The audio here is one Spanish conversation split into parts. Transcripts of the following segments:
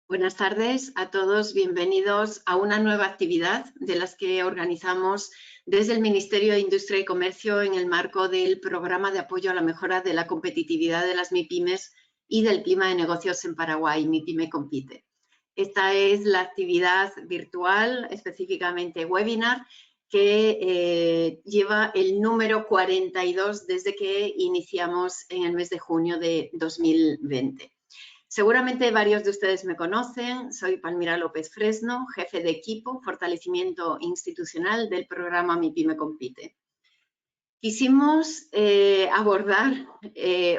Buenas tardes a todos, bienvenidos a una nueva actividad de las que organizamos desde el Ministerio de Industria y Comercio en el marco del Programa de Apoyo a la Mejora de la Competitividad de las MIPYMES y del Clima de Negocios en Paraguay, MIPYME Compite. Esta es la actividad virtual, específicamente webinar, que lleva el número 42 desde que iniciamos en el mes de junio de 2020. Seguramente varios de ustedes me conocen, soy Palmira López Fresno, jefe de equipo Fortalecimiento Institucional del programa MIPYME Compite. Quisimos abordar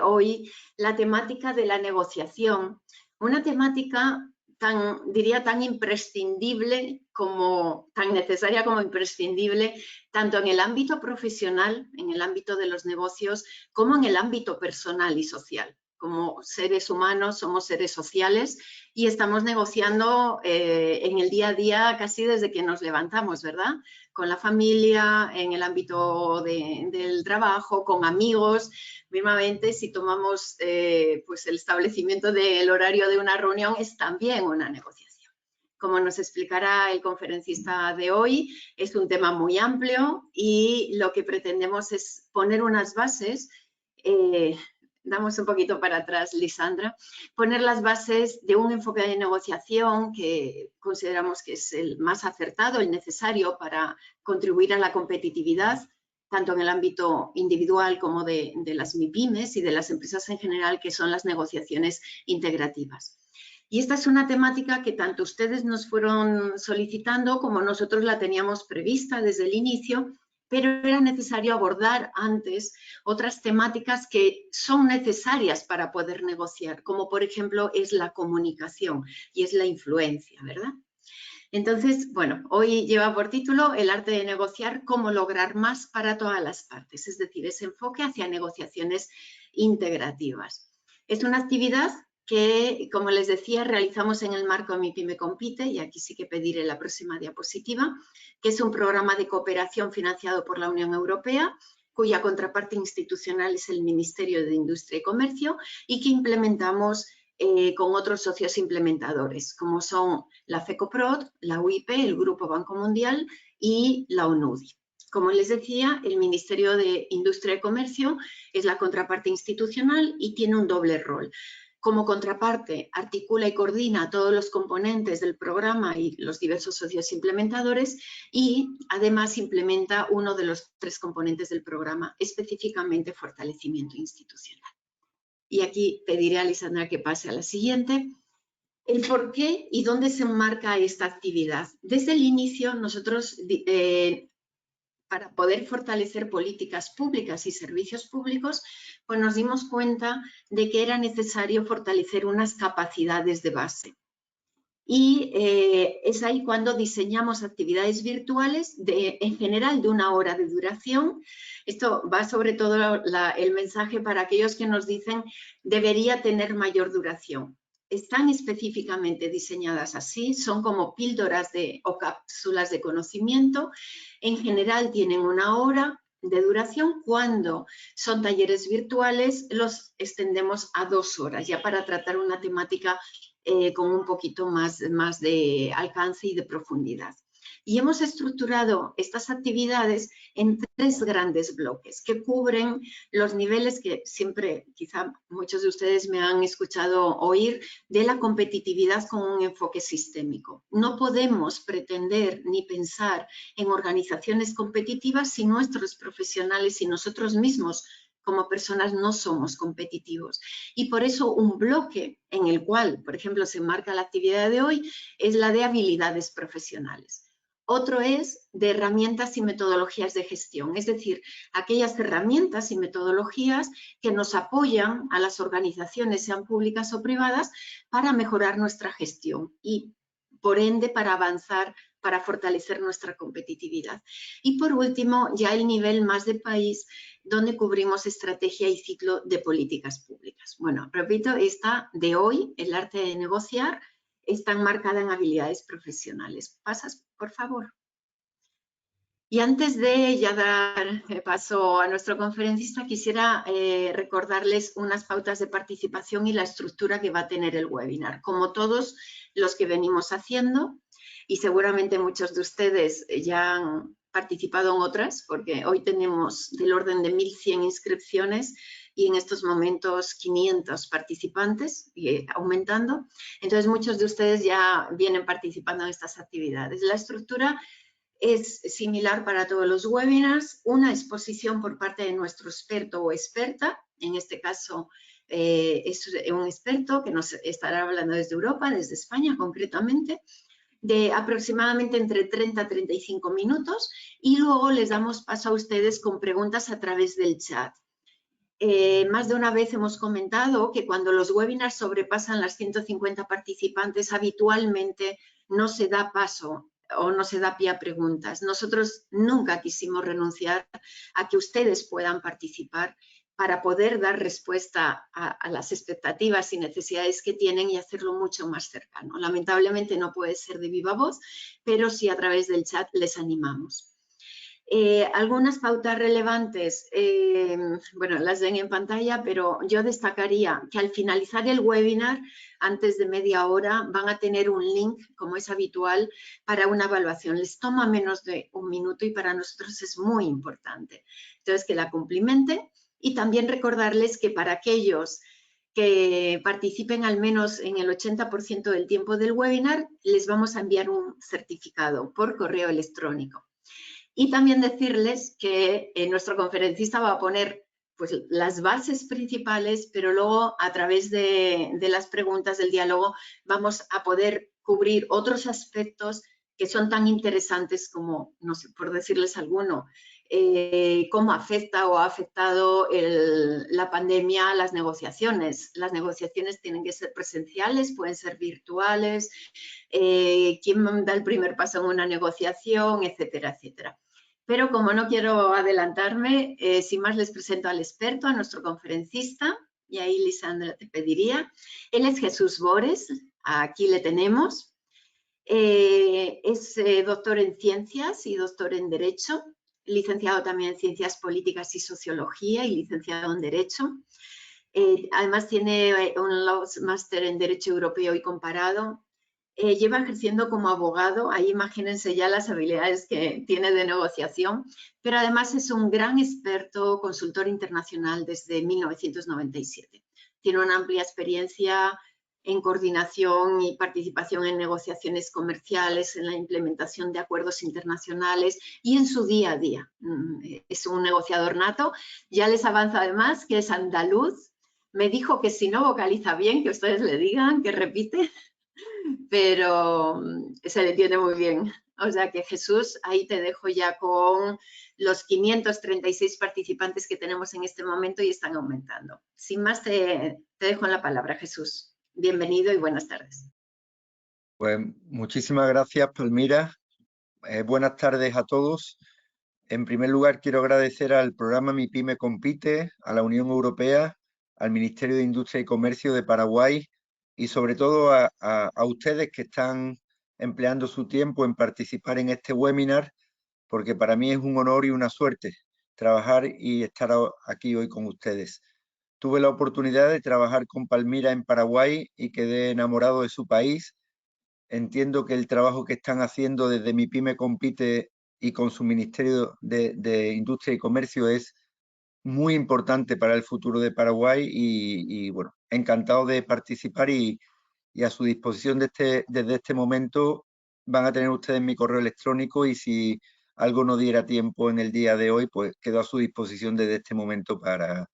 hoy la temática de la negociación, una temática tan imprescindible como, tan necesaria como imprescindible, tanto en el ámbito profesional, en el ámbito de los negocios, como en el ámbito personal y social. Como seres humanos somos seres sociales y estamos negociando en el día a día casi desde que nos levantamos, ¿verdad? Con la familia, en el ámbito del trabajo, con amigos. Mismamente, si tomamos pues el establecimiento del horario de una reunión, es también una negociación. Como nos explicará el conferencista de hoy, es un tema muy amplio y lo que pretendemos es poner unas bases. Damos un poquito para atrás, Lisandra, poner las bases de un enfoque de negociación que consideramos que es el más acertado, el necesario para contribuir a la competitividad, tanto en el ámbito individual como de las MIPYMES y de las empresas en general, que son las negociaciones integrativas. Y esta es una temática que tanto ustedes nos fueron solicitando como nosotros la teníamos prevista desde el inicio, pero era necesario abordar antes otras temáticas que son necesarias para poder negociar, como por ejemplo es la comunicación y es la influencia, ¿verdad? Entonces, bueno, hoy lleva por título El arte de negociar, cómo lograr más para todas las partes, es decir, ese enfoque hacia negociaciones integrativas. Es una actividad que, como les decía, realizamos en el marco de MIPYME Compite, y aquí sí que pediré la próxima diapositiva, que es un programa de cooperación financiado por la Unión Europea, cuya contraparte institucional es el Ministerio de Industria y Comercio, y que implementamos con otros socios implementadores, como son la FECOPROD, la UIP, el Grupo Banco Mundial y la ONUDI. Como les decía, el Ministerio de Industria y Comercio es la contraparte institucional y tiene un doble rol. Como contraparte, articula y coordina todos los componentes del programa y los diversos socios implementadores y además implementa uno de los 3 componentes del programa, específicamente fortalecimiento institucional. Y aquí pediré a Lisandra que pase a la siguiente. El por qué y dónde se enmarca esta actividad. Desde el inicio, nosotros, para poder fortalecer políticas públicas y servicios públicos, pues nos dimos cuenta de que era necesario fortalecer unas capacidades de base. Y es ahí cuando diseñamos actividades virtuales en general de 1 hora de duración. Esto va sobre todo el mensaje para aquellos que nos dicen debería tener mayor duración. Están específicamente diseñadas así, son como píldoras o cápsulas de conocimiento. En general tienen 1 hora de duración. Cuando son talleres virtuales los extendemos a 2 horas, ya para tratar una temática con un poquito más de alcance y de profundidad. Y hemos estructurado estas actividades en 3 grandes bloques que cubren los niveles que siempre, quizá muchos de ustedes me han escuchado oír, de la competitividad con un enfoque sistémico. No podemos pretender ni pensar en organizaciones competitivas si nuestros profesionales y nosotros mismos como personas no somos competitivos. Y por eso un bloque en el cual, por ejemplo, se enmarca la actividad de hoy es la de habilidades profesionales. Otro es de herramientas y metodologías de gestión, es decir, aquellas herramientas y metodologías que nos apoyan a las organizaciones, sean públicas o privadas, para mejorar nuestra gestión y, por ende, para avanzar, para fortalecer nuestra competitividad. Y por último, ya el nivel más de país, donde cubrimos estrategia y ciclo de políticas públicas. Bueno, repito, esta de hoy, el arte de negociar, está enmarcada en habilidades profesionales. ¿Pasas, por favor? Y antes de ya dar paso a nuestro conferencista, quisiera recordarles unas pautas de participación y la estructura que va a tener el webinar. Como todos los que venimos haciendo, y seguramente muchos de ustedes ya han participado en otras, porque hoy tenemos del orden de 1.100 inscripciones y en estos momentos 500 participantes, y aumentando. Entonces, muchos de ustedes ya vienen participando en estas actividades. La estructura es similar para todos los webinars, una exposición por parte de nuestro experto o experta, en este caso es un experto que nos estará hablando desde Europa, desde España concretamente, de aproximadamente entre 30 a 35 minutos y luego les damos paso a ustedes con preguntas a través del chat. Más de una vez hemos comentado que cuando los webinars sobrepasan las 150 participantes, habitualmente no se da paso o no se da pie a preguntas. Nosotros nunca quisimos renunciar a que ustedes puedan participar para poder dar respuesta a las expectativas y necesidades que tienen y hacerlo mucho más cercano. Lamentablemente no puede ser de viva voz, pero sí a través del chat les animamos. Algunas pautas relevantes, bueno, las ven en pantalla, pero yo destacaría que al finalizar el webinar, antes de media hora, van a tener un link, como es habitual, para una evaluación. Les toma menos de un minuto y para nosotros es muy importante. Entonces, que la cumplimenten y también recordarles que para aquellos que participen al menos en el 80% del tiempo del webinar, les vamos a enviar un certificado por correo electrónico. Y también decirles que nuestro conferencista va a poner pues, las bases principales, pero luego a través de las preguntas del diálogo vamos a poder cubrir otros aspectos que son tan interesantes como, no sé, por decirles alguno, cómo afecta o ha afectado la pandemia a las negociaciones. Las negociaciones tienen que ser presenciales, pueden ser virtuales, quién da el primer paso en una negociación, etcétera, etcétera. Pero como no quiero adelantarme, sin más les presento al experto, a nuestro conferencista, y ahí Lisandra te pediría. Él es Jesús Bores, aquí le tenemos. Es doctor en Ciencias y doctor en Derecho, licenciado también en Ciencias Políticas y Sociología y licenciado en Derecho. Además tiene un máster en Derecho Europeo y Comparado. Lleva ejerciendo como abogado, ahí imagínense ya las habilidades que tiene de negociación, pero además es un gran experto consultor internacional desde 1997. Tiene una amplia experiencia en coordinación y participación en negociaciones comerciales, en la implementación de acuerdos internacionales y en su día a día. Es un negociador nato. Ya les avanzo además que es andaluz. Me dijo que si no vocaliza bien, que ustedes le digan, que repite, pero se le entiende muy bien. O sea que Jesús, ahí te dejo ya con los 536 participantes que tenemos en este momento y están aumentando. Sin más, te dejo en la palabra, Jesús. Bienvenido y buenas tardes. Pues muchísimas gracias, Palmira. Buenas tardes a todos. En primer lugar, quiero agradecer al programa Mi Pyme Compite, a la Unión Europea, al Ministerio de Industria y Comercio de Paraguay y sobre todo a ustedes que están empleando su tiempo en participar en este webinar, porque para mí es un honor y una suerte trabajar y estar aquí hoy con ustedes. Tuve la oportunidad de trabajar con Palmira en Paraguay y quedé enamorado de su país. Entiendo que el trabajo que están haciendo desde Mi Pyme Compite y con su Ministerio de Industria y Comercio es muy importante para el futuro de Paraguay y bueno, encantado de participar y a su disposición desde este momento van a tener ustedes mi correo electrónico y si algo no diera tiempo en el día de hoy, pues quedo a su disposición desde este momento para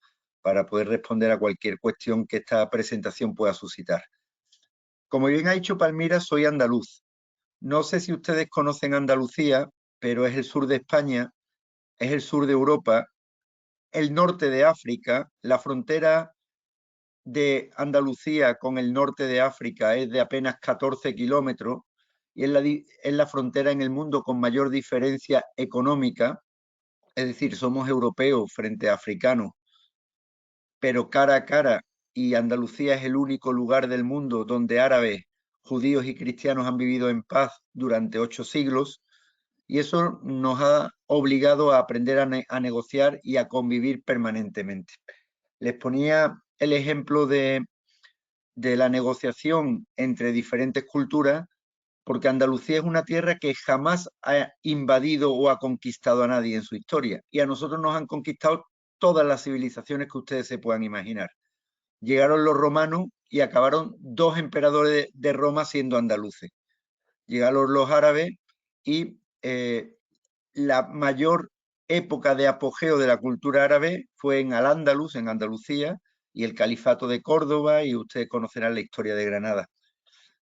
poder responder a cualquier cuestión que esta presentación pueda suscitar. Como bien ha dicho Palmira, soy andaluz. No sé si ustedes conocen Andalucía, pero es el sur de España, es el sur de Europa, el norte de África. La frontera de Andalucía con el norte de África es de apenas 14 kilómetros y es la frontera en el mundo con mayor diferencia económica. Es decir, somos europeos frente a africanos, pero cara a cara, y Andalucía es el único lugar del mundo donde árabes, judíos y cristianos han vivido en paz durante 8 siglos, y eso nos ha obligado a aprender a negociar y a convivir permanentemente. Les ponía el ejemplo de la negociación entre diferentes culturas, porque Andalucía es una tierra que jamás ha invadido o ha conquistado a nadie en su historia, y a nosotros nos han conquistado todas las civilizaciones que ustedes se puedan imaginar. Llegaron los romanos y acabaron 2 emperadores de Roma siendo andaluces. Llegaron los árabes y la mayor época de apogeo de la cultura árabe fue en Al-Ándalus, en Andalucía, y el califato de Córdoba, y ustedes conocerán la historia de Granada.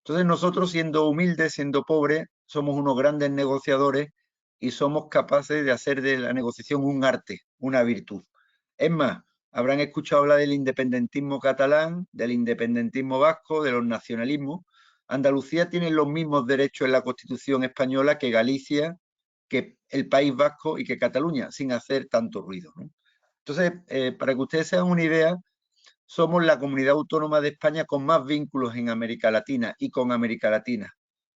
Entonces nosotros, siendo humildes, siendo pobres, somos unos grandes negociadores y somos capaces de hacer de la negociación un arte, una virtud. Es más, habrán escuchado hablar del independentismo catalán, del independentismo vasco, de los nacionalismos. Andalucía tiene los mismos derechos en la Constitución española que Galicia, que el País Vasco y que Cataluña, sin hacer tanto ruido, ¿no? Entonces, para que ustedes se hagan una idea, somos la comunidad autónoma de España con más vínculos en América Latina y con América Latina.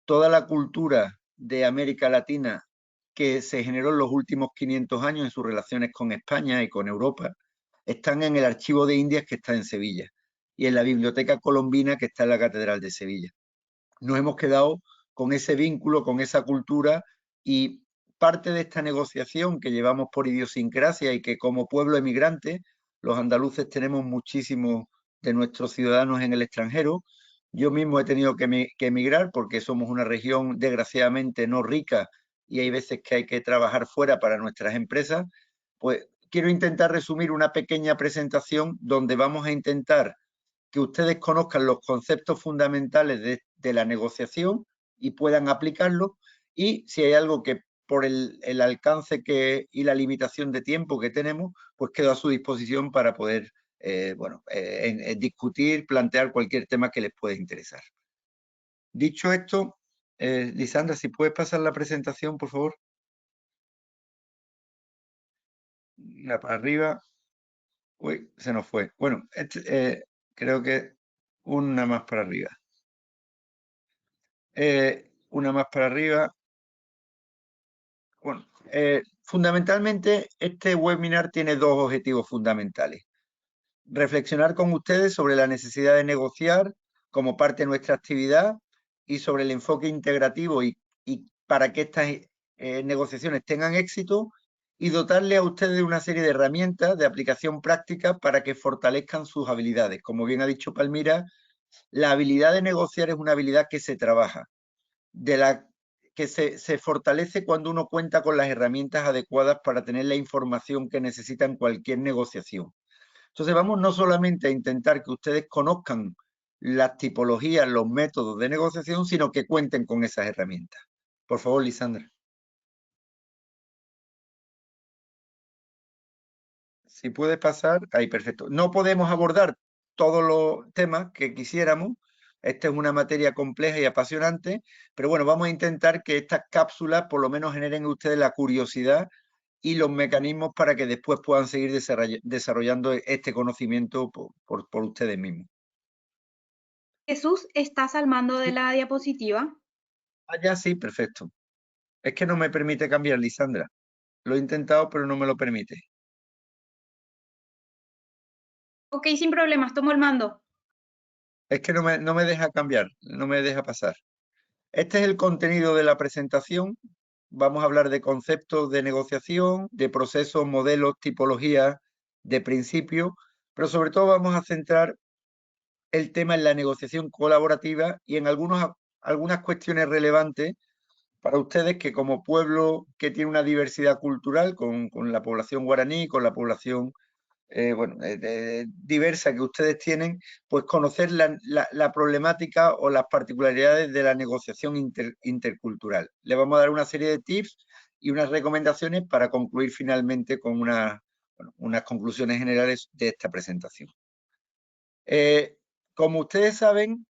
Toda la cultura de América Latina que se generó en los últimos 500 años en sus relaciones con España y con Europa están en el Archivo de Indias, que está en Sevilla, y en la Biblioteca Colombina, que está en la Catedral de Sevilla. Nos hemos quedado con ese vínculo, con esa cultura, y parte de esta negociación que llevamos por idiosincrasia y que como pueblo emigrante, los andaluces tenemos muchísimos de nuestros ciudadanos en el extranjero. Yo mismo he tenido que emigrar porque somos una región desgraciadamente no rica y hay veces que hay que trabajar fuera para nuestras empresas. Pues quiero intentar resumir una pequeña presentación donde vamos a intentar que ustedes conozcan los conceptos fundamentales de la negociación y puedan aplicarlos, y si hay algo que por el alcance y la limitación de tiempo que tenemos, pues quedo a su disposición para poder discutir, plantear cualquier tema que les pueda interesar. Dicho esto, Lisandra, si puedes pasar la presentación, por favor. Una para arriba. Uy, se nos fue. Bueno, creo que una más para arriba. Una más para arriba. Bueno, fundamentalmente este webinar tiene 2 objetivos fundamentales. Reflexionar con ustedes sobre la necesidad de negociar como parte de nuestra actividad y sobre el enfoque integrativo y para que estas negociaciones tengan éxito, y dotarle a ustedes de una serie de herramientas de aplicación práctica para que fortalezcan sus habilidades. Como bien ha dicho Palmira, la habilidad de negociar es una habilidad que se trabaja, que se fortalece cuando uno cuenta con las herramientas adecuadas para tener la información que necesita en cualquier negociación. Entonces vamos no solamente a intentar que ustedes conozcan las tipologías, los métodos de negociación, sino que cuenten con esas herramientas. Por favor, Lisandra. Si puede pasar, ahí perfecto. No podemos abordar todos los temas que quisiéramos. Esta es una materia compleja y apasionante, pero bueno, vamos a intentar que estas cápsulas por lo menos generen en ustedes la curiosidad y los mecanismos para que después puedan seguir desarrollando este conocimiento por ustedes mismos. Jesús, ¿estás al mando de la diapositiva? Ah, ya sí, perfecto. Es que no me permite cambiar, Lisandra. Lo he intentado, pero no me lo permite. Ok, sin problemas, tomo el mando. Es que no me deja cambiar, no me deja pasar. Este es el contenido de la presentación. Vamos a hablar de conceptos de negociación, de procesos, modelos, tipologías, de principios, pero sobre todo vamos a centrar el tema en la negociación colaborativa y en algunas cuestiones relevantes para ustedes, que como pueblo que tiene una diversidad cultural con la población guaraní, con la población diversa que ustedes tienen, pues conocer la problemática o las particularidades de la negociación intercultural. Le vamos a dar una serie de tips y unas recomendaciones para concluir finalmente con unas conclusiones generales de esta presentación. Como ustedes saben,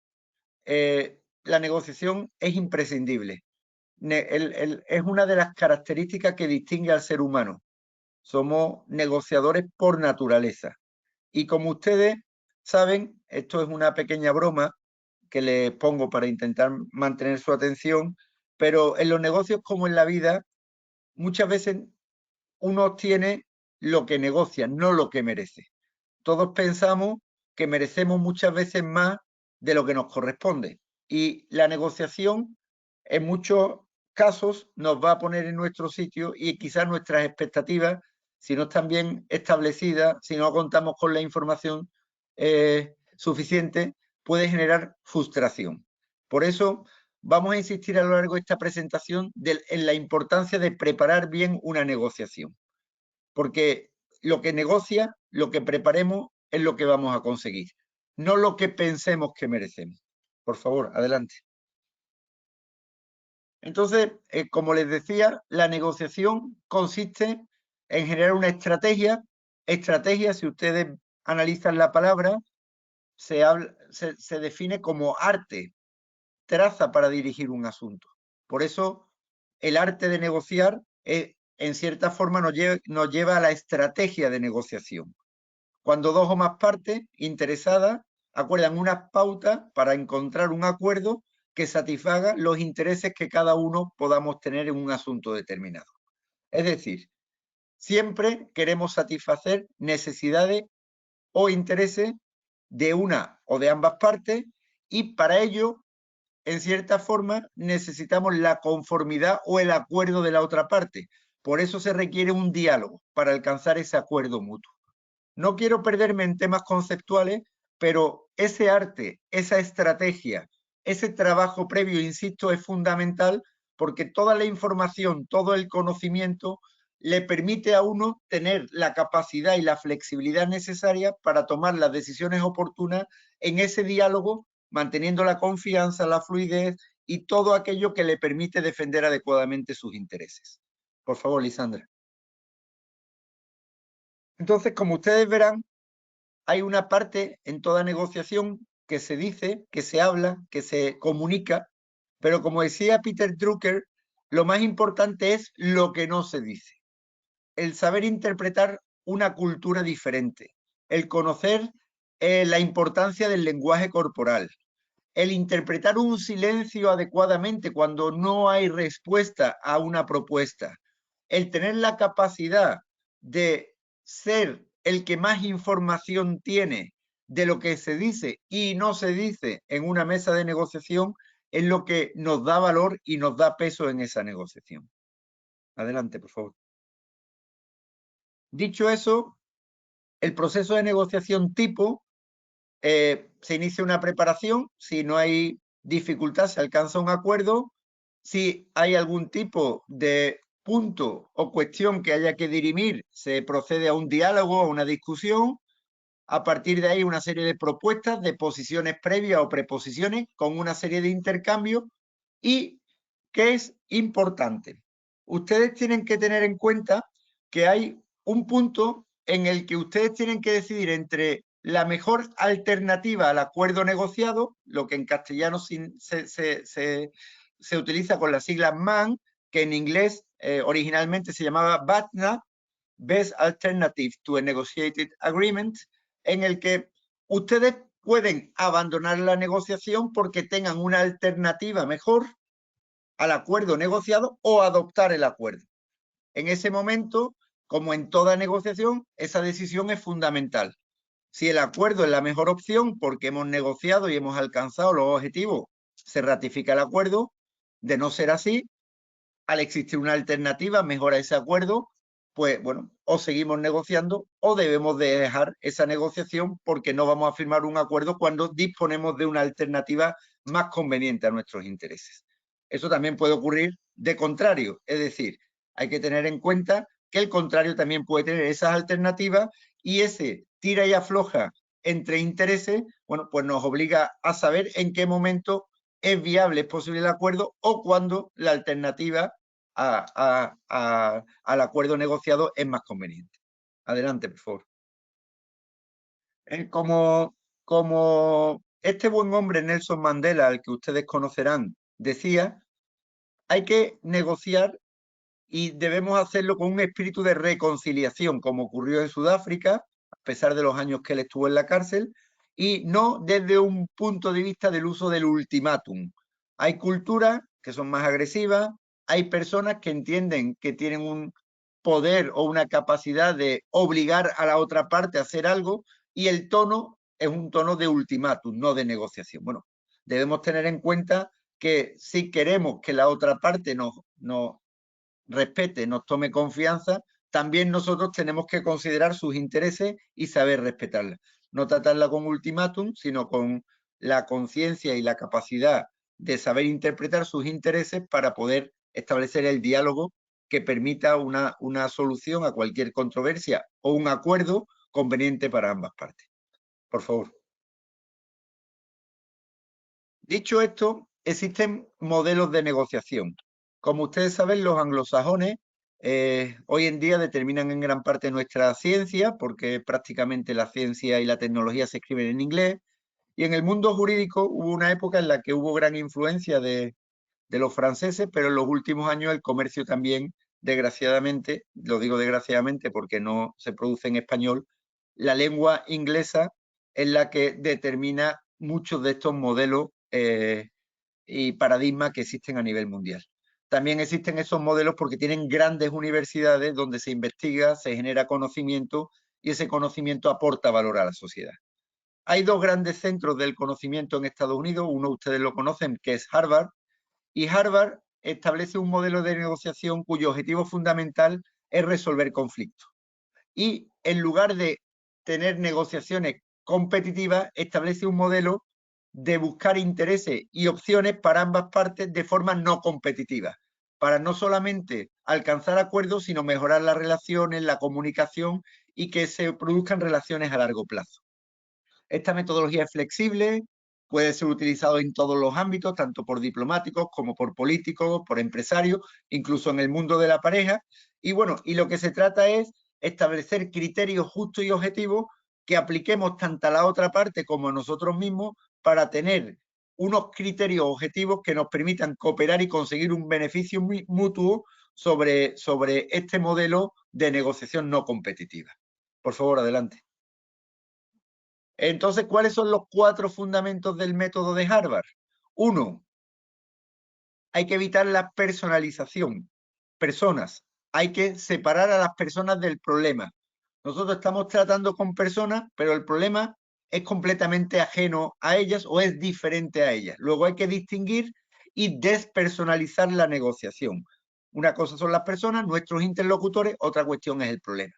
la negociación es imprescindible. Es una de las características que distingue al ser humano. Somos negociadores por naturaleza. Y como ustedes saben, esto es una pequeña broma que les pongo para intentar mantener su atención, pero en los negocios como en la vida muchas veces uno obtiene lo que negocia, no lo que merece. Todos pensamos que merecemos muchas veces más de lo que nos corresponde. Y la negociación, en muchos casos, nos va a poner en nuestro sitio y quizás nuestras expectativas, si no están bien establecidas, si no contamos con la información suficiente, puede generar frustración. Por eso, vamos a insistir a lo largo de esta presentación en la importancia de preparar bien una negociación. Porque lo que negocia, lo que preparemos, es lo que vamos a conseguir, no lo que pensemos que merecemos. Por favor, adelante. Entonces, como les decía, la negociación consiste en generar una estrategia. Estrategia, si ustedes analizan la palabra, se define como arte, traza para dirigir un asunto. Por eso, el arte de negociar, en cierta forma, nos lleva a la estrategia de negociación. Cuando dos o más partes interesadas acuerdan unas pautas para encontrar un acuerdo que satisfaga los intereses que cada uno podamos tener en un asunto determinado. Es decir, siempre queremos satisfacer necesidades o intereses de una o de ambas partes y para ello, en cierta forma, necesitamos la conformidad o el acuerdo de la otra parte. Por eso se requiere un diálogo para alcanzar ese acuerdo mutuo. No quiero perderme en temas conceptuales, pero ese arte, esa estrategia, ese trabajo previo, insisto, es fundamental porque toda la información, todo el conocimiento le permite a uno tener la capacidad y la flexibilidad necesaria para tomar las decisiones oportunas en ese diálogo, manteniendo la confianza, la fluidez y todo aquello que le permite defender adecuadamente sus intereses. Por favor, Lisandra. Entonces, como ustedes verán, hay una parte en toda negociación que se dice, que se habla, que se comunica, pero como decía Peter Drucker, lo más importante es lo que no se dice. El saber interpretar una cultura diferente, el conocer la importancia del lenguaje corporal, el interpretar un silencio adecuadamente cuando no hay respuesta a una propuesta, el tener la capacidad de ser el que más información tiene de lo que se dice y no se dice en una mesa de negociación es lo que nos da valor y nos da peso en esa negociación. Adelante, por favor. Dicho eso, el proceso de negociación tipo se inicia una preparación, si no hay dificultad se alcanza un acuerdo, si hay algún tipo de punto o cuestión que haya que dirimir, se procede a un diálogo, a una discusión, a partir de ahí una serie de propuestas, de posiciones previas o preposiciones con una serie de intercambios y ¿qué es importante? Ustedes tienen que tener en cuenta que hay un punto en el que ustedes tienen que decidir entre la mejor alternativa al acuerdo negociado, lo que en castellano se utiliza con las siglas MAN, que en inglés originalmente se llamaba BATNA, Best Alternative to a Negotiated Agreement, en el que ustedes pueden abandonar la negociación porque tengan una alternativa mejor al acuerdo negociado o adoptar el acuerdo. En ese momento, como en toda negociación, esa decisión es fundamental. Si el acuerdo es la mejor opción porque hemos negociado y hemos alcanzado los objetivos, se ratifica el acuerdo. De no ser así, al existir una alternativa mejor a ese acuerdo, pues bueno, o seguimos negociando o debemos de dejar esa negociación porque no vamos a firmar un acuerdo cuando disponemos de una alternativa más conveniente a nuestros intereses. Eso también puede ocurrir de contrario, es decir, hay que tener en cuenta que el contrario también puede tener esas alternativas y ese tira y afloja entre intereses, bueno, pues nos obliga a saber en qué momento es viable, es posible el acuerdo o cuando la alternativa al acuerdo negociado es más conveniente. Adelante, por favor. Como este buen hombre Nelson Mandela, al que ustedes conocerán, decía, hay que negociar y debemos hacerlo con un espíritu de reconciliación, como ocurrió en Sudáfrica, a pesar de los años que él estuvo en la cárcel, y no desde un punto de vista del uso del ultimátum. Hay culturas que son más agresivas, hay personas que entienden que tienen un poder o una capacidad de obligar a la otra parte a hacer algo y el tono es un tono de ultimátum, no de negociación. Bueno, debemos tener en cuenta que si queremos que la otra parte nos respete, nos tome confianza, también nosotros tenemos que considerar sus intereses y saber respetarla. No tratarla con ultimátum, sino con la conciencia y la capacidad de saber interpretar sus intereses para poder establecer el diálogo que permita una solución a cualquier controversia o un acuerdo conveniente para ambas partes. Por favor. Dicho esto, existen modelos de negociación. Como ustedes saben, los anglosajones hoy en día determinan en gran parte nuestra ciencia, porque prácticamente la ciencia y la tecnología se escriben en inglés. Y en el mundo jurídico hubo una época en la que hubo gran influencia de los franceses, pero en los últimos años el comercio también, desgraciadamente, lo digo desgraciadamente porque no se produce en español, la lengua inglesa es la que determina muchos de estos modelos y paradigmas que existen a nivel mundial. También existen esos modelos porque tienen grandes universidades donde se investiga, se genera conocimiento y ese conocimiento aporta valor a la sociedad. Hay dos grandes centros del conocimiento en Estados Unidos, uno ustedes lo conocen, que es Harvard, y Harvard establece un modelo de negociación cuyo objetivo fundamental es resolver conflictos. Y en lugar de tener negociaciones competitivas, establece un modelo de buscar intereses y opciones para ambas partes de forma no competitiva, para no solamente alcanzar acuerdos, sino mejorar las relaciones, la comunicación y que se produzcan relaciones a largo plazo. Esta metodología es flexible, puede ser utilizado en todos los ámbitos, tanto por diplomáticos como por políticos, por empresarios, incluso en el mundo de la pareja. Y bueno, y lo que se trata es establecer criterios justos y objetivos que apliquemos tanto a la otra parte como a nosotros mismos para tener unos criterios objetivos que nos permitan cooperar y conseguir un beneficio mutuo sobre este modelo de negociación no competitiva. Por favor, adelante. Entonces, ¿cuáles son los 4 fundamentos del método de Harvard? 1. Hay que evitar la personalización. Personas. Hay que separar a las personas del problema. Nosotros estamos tratando con personas, pero el problema es completamente ajeno a ellas o es diferente a ellas. Luego hay que distinguir y despersonalizar la negociación. Una cosa son las personas, nuestros interlocutores, otra cuestión es el problema.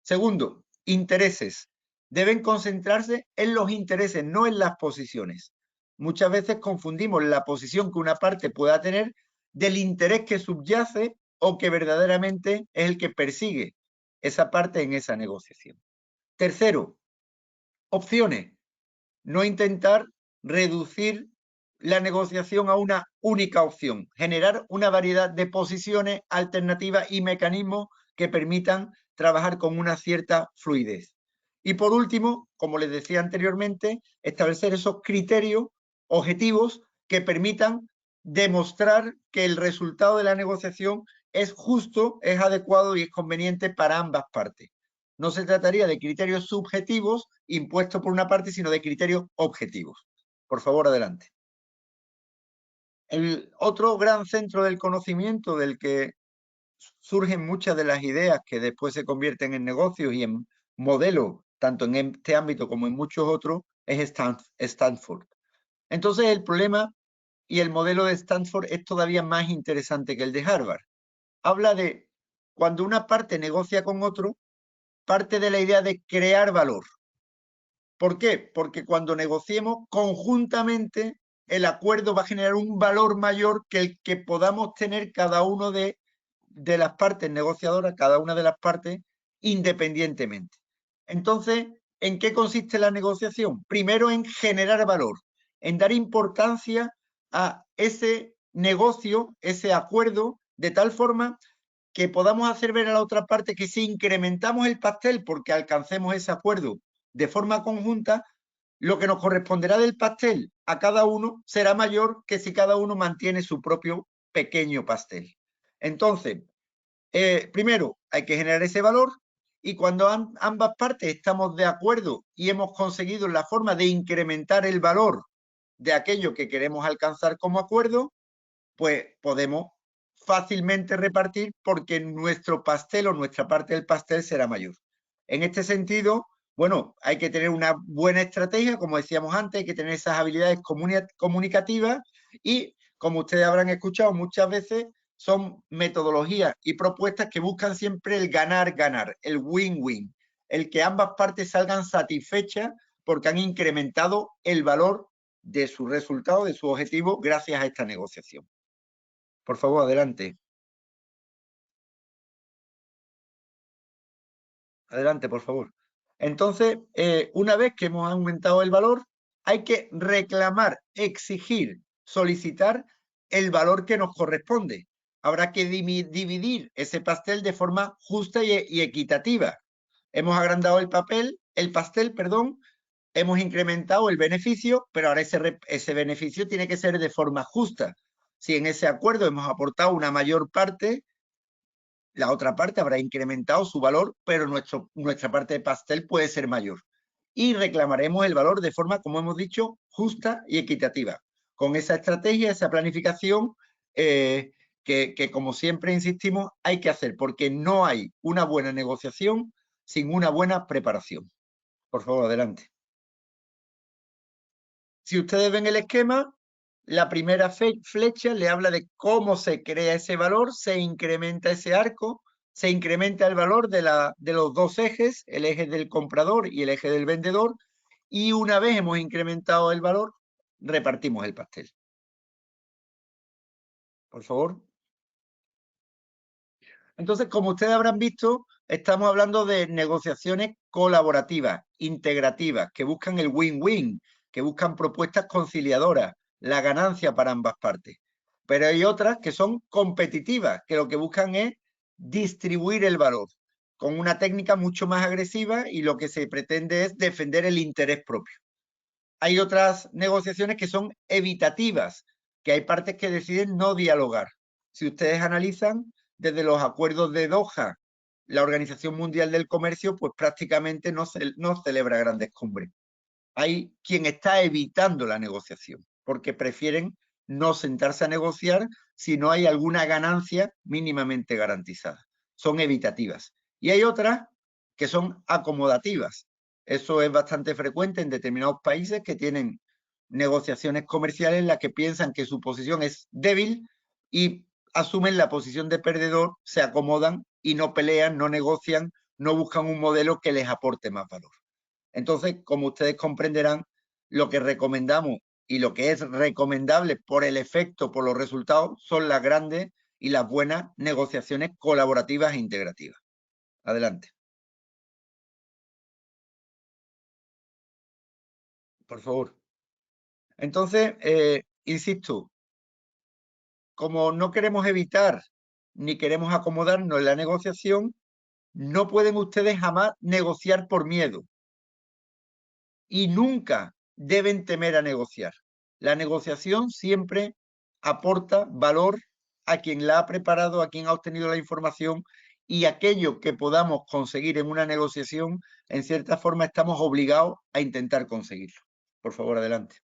Segundo, intereses. Deben concentrarse en los intereses, no en las posiciones. Muchas veces confundimos la posición que una parte pueda tener del interés que subyace o que verdaderamente es el que persigue esa parte en esa negociación. Tercero, opciones. No intentar reducir la negociación a una única opción. Generar una variedad de posiciones, alternativas y mecanismos que permitan trabajar con una cierta fluidez. Y por último, como les decía anteriormente, establecer esos criterios objetivos que permitan demostrar que el resultado de la negociación es justo, es adecuado y es conveniente para ambas partes. No se trataría de criterios subjetivos impuestos por una parte, sino de criterios objetivos. Por favor, adelante. El otro gran centro del conocimiento del que surgen muchas de las ideas que después se convierten en negocios y en modelos, tanto en este ámbito como en muchos otros, es Stanford. Entonces, el problema y el modelo de Stanford es todavía más interesante que el de Harvard. Habla de cuando una parte negocia con otro, parte de la idea de crear valor. ¿Por qué? Porque cuando negociemos conjuntamente, el acuerdo va a generar un valor mayor que el que podamos tener cada uno de las partes negociadoras, cada una de las partes, independientemente. Entonces, ¿en qué consiste la negociación? Primero, en generar valor, en dar importancia a ese negocio, ese acuerdo, de tal forma que podamos hacer ver a la otra parte que si incrementamos el pastel porque alcancemos ese acuerdo de forma conjunta, lo que nos corresponderá del pastel a cada uno será mayor que si cada uno mantiene su propio pequeño pastel. Entonces, primero hay que generar ese valor y cuando ambas partes estamos de acuerdo y hemos conseguido la forma de incrementar el valor de aquello que queremos alcanzar como acuerdo, pues podemos fácilmente repartir porque nuestro pastel o nuestra parte del pastel será mayor. En este sentido, bueno, hay que tener una buena estrategia, como decíamos antes, hay que tener esas habilidades comunicativas y, como ustedes habrán escuchado muchas veces, son metodologías y propuestas que buscan siempre el ganar-ganar, el win-win, el que ambas partes salgan satisfechas porque han incrementado el valor de su resultado, de su objetivo, gracias a esta negociación. Por favor, adelante. Adelante, por favor. Entonces, una vez que hemos aumentado el valor, hay que reclamar, exigir, solicitar el valor que nos corresponde. Habrá que dividir ese pastel de forma justa y equitativa. Hemos agrandado el pastel, perdón, hemos incrementado el beneficio, pero ahora ese beneficio tiene que ser de forma justa. Si en ese acuerdo hemos aportado una mayor parte, la otra parte habrá incrementado su valor, pero nuestra parte de pastel puede ser mayor. Y reclamaremos el valor de forma, como hemos dicho, justa y equitativa. Con esa estrategia, esa planificación que, como siempre insistimos, hay que hacer, porque no hay una buena negociación sin una buena preparación. Por favor, adelante. Si ustedes ven el esquema, la primera flecha le habla de cómo se crea ese valor, se incrementa ese arco, se incrementa el valor de los dos ejes, el eje del comprador y el eje del vendedor, y una vez hemos incrementado el valor, repartimos el pastel. Por favor. Entonces, como ustedes habrán visto, estamos hablando de negociaciones colaborativas, integrativas, que buscan el win-win, que buscan propuestas conciliadoras, la ganancia para ambas partes. Pero hay otras que son competitivas, que lo que buscan es distribuir el valor con una técnica mucho más agresiva y lo que se pretende es defender el interés propio. Hay otras negociaciones que son evitativas, que hay partes que deciden no dialogar. Si ustedes analizan, desde los acuerdos de Doha, la Organización Mundial del Comercio, pues prácticamente no celebra grandes cumbres. Hay quien está evitando la negociación, porque prefieren no sentarse a negociar si no hay alguna ganancia mínimamente garantizada. Son evitativas. Y hay otras que son acomodativas. Eso es bastante frecuente en determinados países que tienen negociaciones comerciales en las que piensan que su posición es débil y asumen la posición de perdedor, se acomodan y no pelean, no negocian, no buscan un modelo que les aporte más valor. Entonces, como ustedes comprenderán, lo que recomendamos y lo que es recomendable por el efecto, por los resultados, son las grandes y las buenas negociaciones colaborativas e integrativas. Adelante. Por favor. Entonces, insisto, como no queremos evitar ni queremos acomodarnos en la negociación, no pueden ustedes jamás negociar por miedo. Y nunca deben temer a negociar. La negociación siempre aporta valor a quien la ha preparado, a quien ha obtenido la información, y aquello que podamos conseguir en una negociación, en cierta forma estamos obligados a intentar conseguirlo. Por favor, adelante.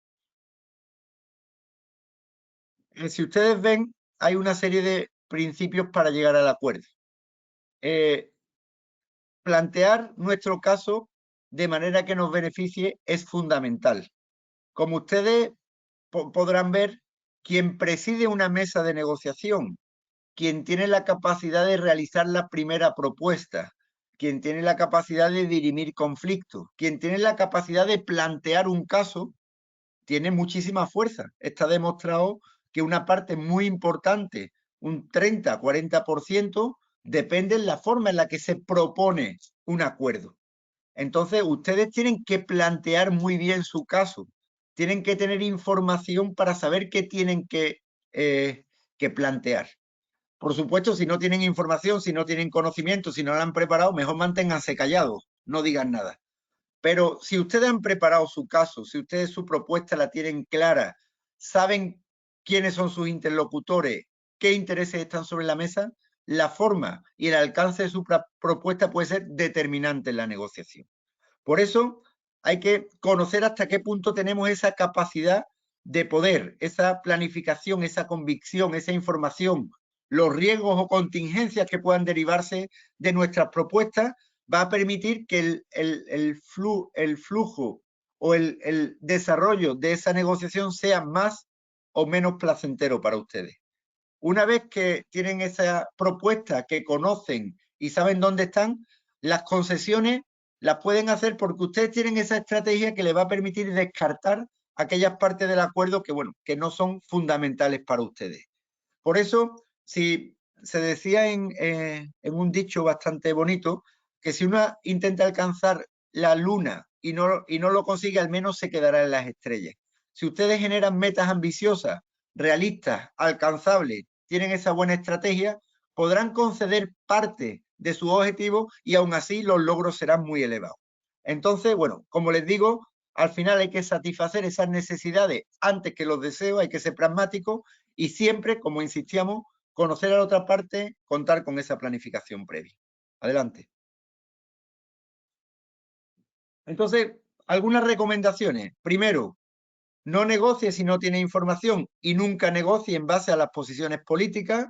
Si ustedes ven, hay una serie de principios para llegar al acuerdo. Plantear nuestro caso de manera que nos beneficie es fundamental. Como ustedes podrán ver, quien preside una mesa de negociación, quien tiene la capacidad de realizar la primera propuesta, quien tiene la capacidad de dirimir conflictos, quien tiene la capacidad de plantear un caso, tiene muchísima fuerza. Está demostrado que una parte muy importante, un 30-40%, depende de la forma en la que se propone un acuerdo. Entonces, ustedes tienen que plantear muy bien su caso. Tienen que tener información para saber qué tienen que plantear. Por supuesto, si no tienen información, si no tienen conocimiento, si no la han preparado, mejor manténganse callados, no digan nada. Pero si ustedes han preparado su caso, si ustedes su propuesta la tienen clara, saben quiénes son sus interlocutores, qué intereses están sobre la mesa, la forma y el alcance de su propuesta puede ser determinante en la negociación. Por eso hay que conocer hasta qué punto tenemos esa capacidad de poder, esa planificación, esa convicción, esa información, los riesgos o contingencias que puedan derivarse de nuestras propuestas, va a permitir que el flujo o el desarrollo de esa negociación sea más o menos placentero para ustedes. Una vez que tienen esa propuesta, que conocen y saben dónde están, las concesiones las pueden hacer porque ustedes tienen esa estrategia que les va a permitir descartar aquellas partes del acuerdo que, bueno, que no son fundamentales para ustedes. Por eso, si se decía en un dicho bastante bonito, que si uno intenta alcanzar la luna y no lo consigue, al menos se quedará en las estrellas. Si ustedes generan metas ambiciosas, realistas, alcanzables, tienen esa buena estrategia, podrán conceder parte de sus objetivos y aún así los logros serán muy elevados. Entonces, bueno, como les digo, al final hay que satisfacer esas necesidades antes que los deseos, hay que ser pragmático y siempre, como insistíamos, conocer a la otra parte, contar con esa planificación previa. Adelante. Entonces, algunas recomendaciones. Primero, no negocie si no tiene información y nunca negocie en base a las posiciones políticas.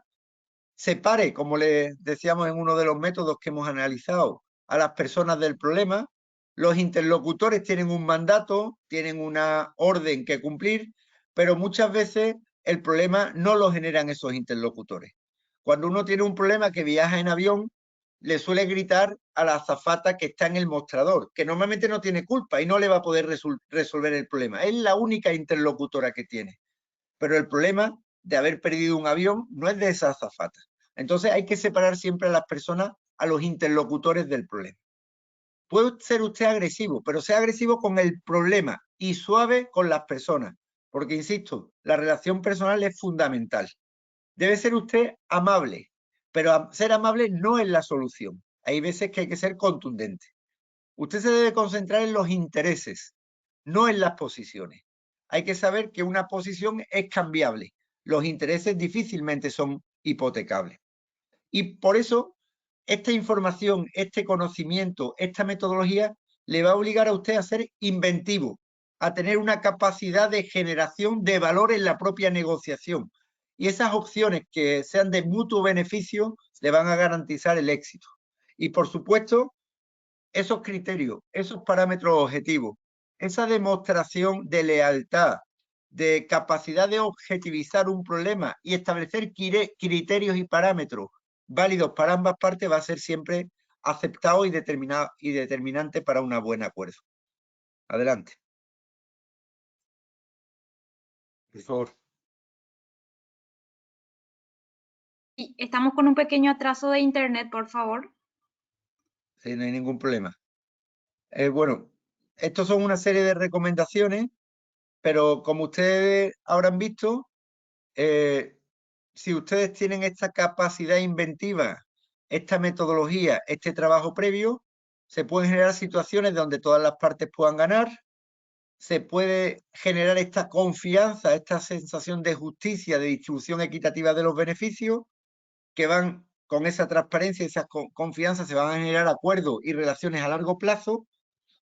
Separe, como les decíamos en uno de los métodos que hemos analizado, a las personas del problema. Los interlocutores tienen un mandato, tienen una orden que cumplir, pero muchas veces el problema no lo generan esos interlocutores. Cuando uno tiene un problema que viaja en avión, le suele gritar a la azafata que está en el mostrador, que normalmente no tiene culpa y no le va a poder resolver el problema. Es la única interlocutora que tiene. Pero el problema de haber perdido un avión no es de esa azafata. Entonces hay que separar siempre a las personas, a los interlocutores del problema. Puede ser usted agresivo, pero sea agresivo con el problema y suave con las personas, porque, insisto, la relación personal es fundamental. Debe ser usted amable, pero ser amable no es la solución. Hay veces que hay que ser contundente. Usted se debe concentrar en los intereses, no en las posiciones. Hay que saber que una posición es cambiable. Los intereses difícilmente son hipotecables. Y por eso, esta información, este conocimiento, esta metodología le va a obligar a usted a ser inventivo, a tener una capacidad de generación de valor en la propia negociación. Y esas opciones que sean de mutuo beneficio le van a garantizar el éxito. Y por supuesto, esos criterios, esos parámetros objetivos, esa demostración de lealtad, de capacidad de objetivizar un problema y establecer criterios y parámetros válidos para ambas partes va a ser siempre aceptado y determinante para un buen acuerdo. Adelante. Por favor. Sí, estamos con un pequeño atraso de internet, por favor. Sí, no hay ningún problema. Bueno, estos son una serie de recomendaciones, pero como ustedes habrán visto, si ustedes tienen esta capacidad inventiva, esta metodología, este trabajo previo, se pueden generar situaciones donde todas las partes puedan ganar, se puede generar esta confianza, esta sensación de justicia, de distribución equitativa de los beneficios, que van con esa transparencia y esa confianza, se van a generar acuerdos y relaciones a largo plazo,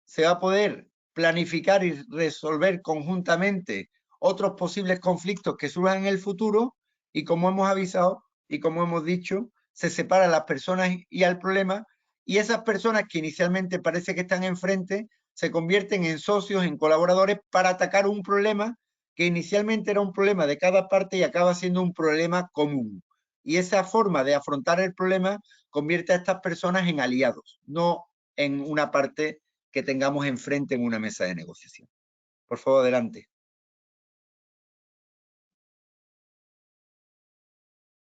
se va a poder planificar y resolver conjuntamente otros posibles conflictos que surjan en el futuro y, como hemos avisado y como hemos dicho, se separan las personas y al problema, y esas personas que inicialmente parece que están enfrente se convierten en socios, en colaboradores para atacar un problema que inicialmente era un problema de cada parte y acaba siendo un problema común. Y esa forma de afrontar el problema convierte a estas personas en aliados, no en una parte que tengamos enfrente en una mesa de negociación. Por favor, adelante.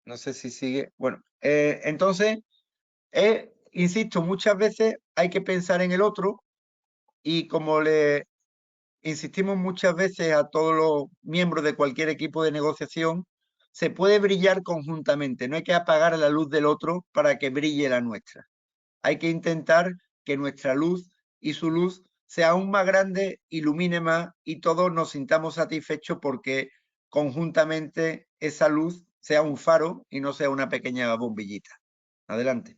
No sé si sigue. Bueno, entonces, insisto, muchas veces hay que pensar en el otro y como le insistimos muchas veces a todos los miembros de cualquier equipo de negociación, se puede brillar conjuntamente. No hay que apagar la luz del otro para que brille la nuestra. Hay que intentar que nuestra luz y su luz sea aún más grande, ilumine más y todos nos sintamos satisfechos porque conjuntamente esa luz sea un faro y no sea una pequeña bombillita. Adelante.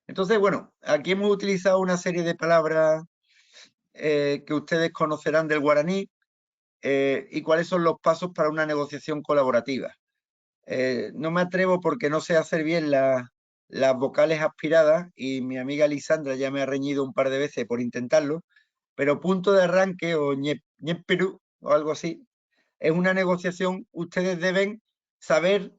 Entonces, bueno, aquí hemos utilizado una serie de palabras que ustedes conocerán del guaraní y cuáles son los pasos para una negociación colaborativa. No me atrevo porque no sé hacer bien las vocales aspiradas y mi amiga Lisandra ya me ha reñido un par de veces por intentarlo, pero punto de arranque o ñeperú o algo así, es una negociación. Ustedes deben saber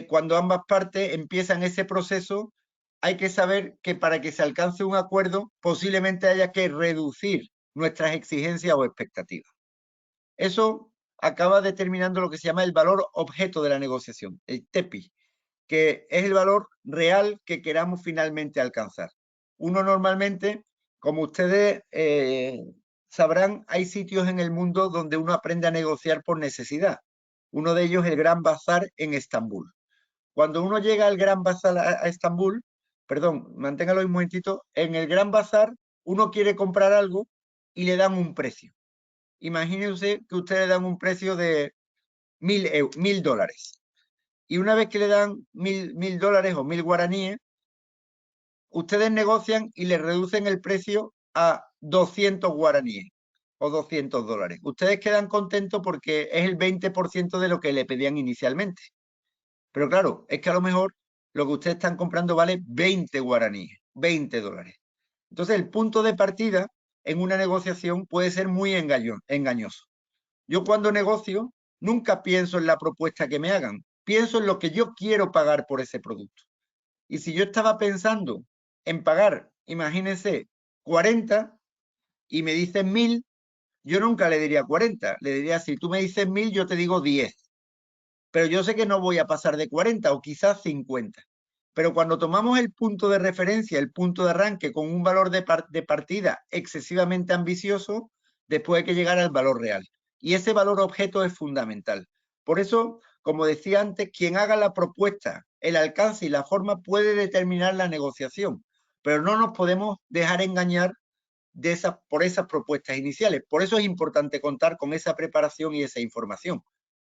cuando ambas partes empiezan ese proceso, hay que saber que para que se alcance un acuerdo posiblemente haya que reducir nuestras exigencias o expectativas. Eso acaba determinando lo que se llama el valor objeto de la negociación, el TEPI, que es el valor real que queramos finalmente alcanzar. Uno normalmente, como ustedes sabrán, hay sitios en el mundo donde uno aprende a negociar por necesidad. Uno de ellos es el Gran Bazar en Estambul. Cuando uno llega al Gran Bazar a Estambul, perdón, manténgalo un momentito, en el Gran Bazar uno quiere comprar algo y le dan un precio. Imagínense que ustedes dan un precio de $1000. Y una vez que le dan $1000 o 1000 guaraníes, ustedes negocian y le reducen el precio a 200 guaraníes o $200. Ustedes quedan contentos porque es el 20% de lo que le pedían inicialmente. Pero claro, es que a lo mejor lo que ustedes están comprando vale 20 guaraníes, $20. Entonces el punto de partida en una negociación puede ser muy engañoso. Yo cuando negocio nunca pienso en la propuesta que me hagan, pienso en lo que yo quiero pagar por ese producto. Y si yo estaba pensando en pagar, imagínense, 40 y me dicen 1000, yo nunca le diría 40, le diría, si tú me dices 1000, yo te digo 10. Pero yo sé que no voy a pasar de 40 o quizás 50. Pero cuando tomamos el punto de referencia, el punto de arranque con un valor de partida excesivamente ambicioso, después hay que llegar al valor real. Y ese valor objeto es fundamental. Por eso, como decía antes, quien haga la propuesta, el alcance y la forma puede determinar la negociación. Pero no nos podemos dejar engañar por esas propuestas iniciales. Por eso es importante contar con esa preparación y esa información.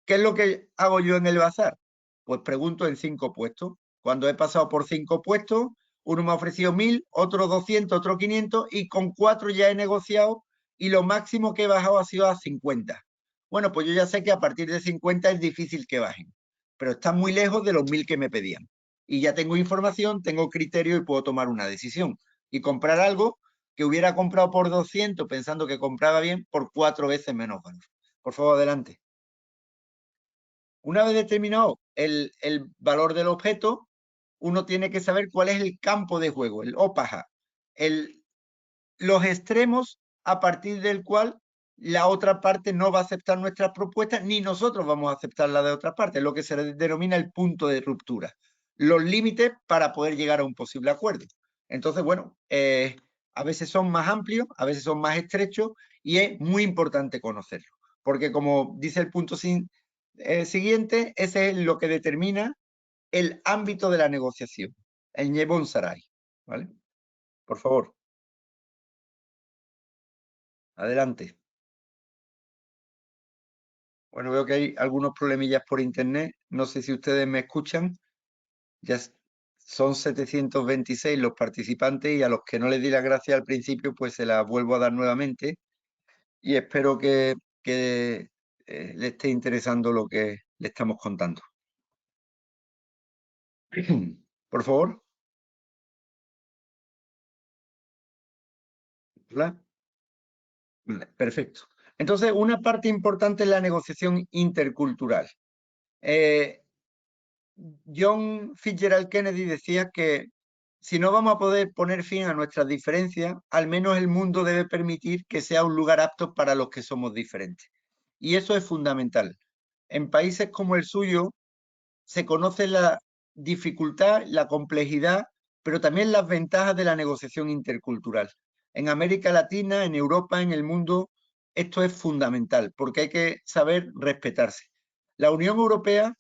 ¿Qué es lo que hago yo en el bazar? Pues pregunto en 5 puestos. Cuando he pasado por 5 puestos, uno me ha ofrecido 1000, otro 200, otro 500 y con 4 ya he negociado y lo máximo que he bajado ha sido a 50. Bueno, pues yo ya sé que a partir de 50 es difícil que bajen, pero están muy lejos de los 1000 que me pedían. Y ya tengo información, tengo criterio y puedo tomar una decisión. Y comprar algo que hubiera comprado por 200 pensando que compraba bien por 4 veces menos valor. Por favor, adelante. Una vez determinado el valor del objeto, uno tiene que saber cuál es el campo de juego, el OPAJA, los extremos a partir del cual la otra parte no va a aceptar nuestras propuestas, ni nosotros vamos a aceptar la de otra parte, lo que se denomina el punto de ruptura, los límites para poder llegar a un posible acuerdo. Entonces, bueno, a veces son más amplios, a veces son más estrechos y es muy importante conocerlo, porque como dice el punto siguiente, ese es lo que determina el ámbito de la negociación, el Ñebon Sarai, ¿vale? Por favor. Adelante. Bueno, veo que hay algunos problemillas por internet. No sé si ustedes me escuchan. Ya son 726 los participantes y a los que no les di las gracias al principio, pues se las vuelvo a dar nuevamente. Y espero que le esté interesando lo que le estamos contando. Por favor. ¿Hola? Perfecto. Entonces, una parte importante es la negociación intercultural. John Fitzgerald Kennedy decía que si no vamos a poder poner fin a nuestras diferencias, al menos el mundo debe permitir que sea un lugar apto para los que somos diferentes. Y eso es fundamental. En países como el suyo se conoce la dificultad, la complejidad, pero también las ventajas de la negociación intercultural. En América Latina, en Europa, en el mundo, esto es fundamental porque hay que saber respetarse. La Unión Europea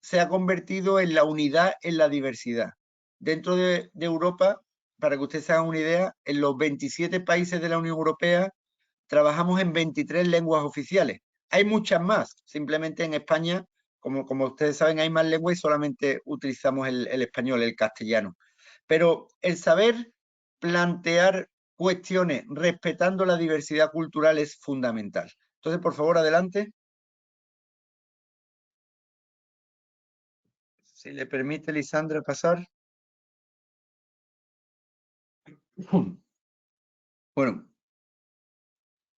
se ha convertido en la unidad en la diversidad. Dentro de Europa, para que ustedes se hagan una idea, en los 27 países de la Unión Europea trabajamos en 23 lenguas oficiales. Hay muchas más, simplemente en España, como ustedes saben, hay más lenguas y solamente utilizamos el español, el castellano. Pero el saber plantear cuestiones respetando la diversidad cultural es fundamental. Entonces, por favor, adelante. Si le permite, Lisandra, pasar. Bueno,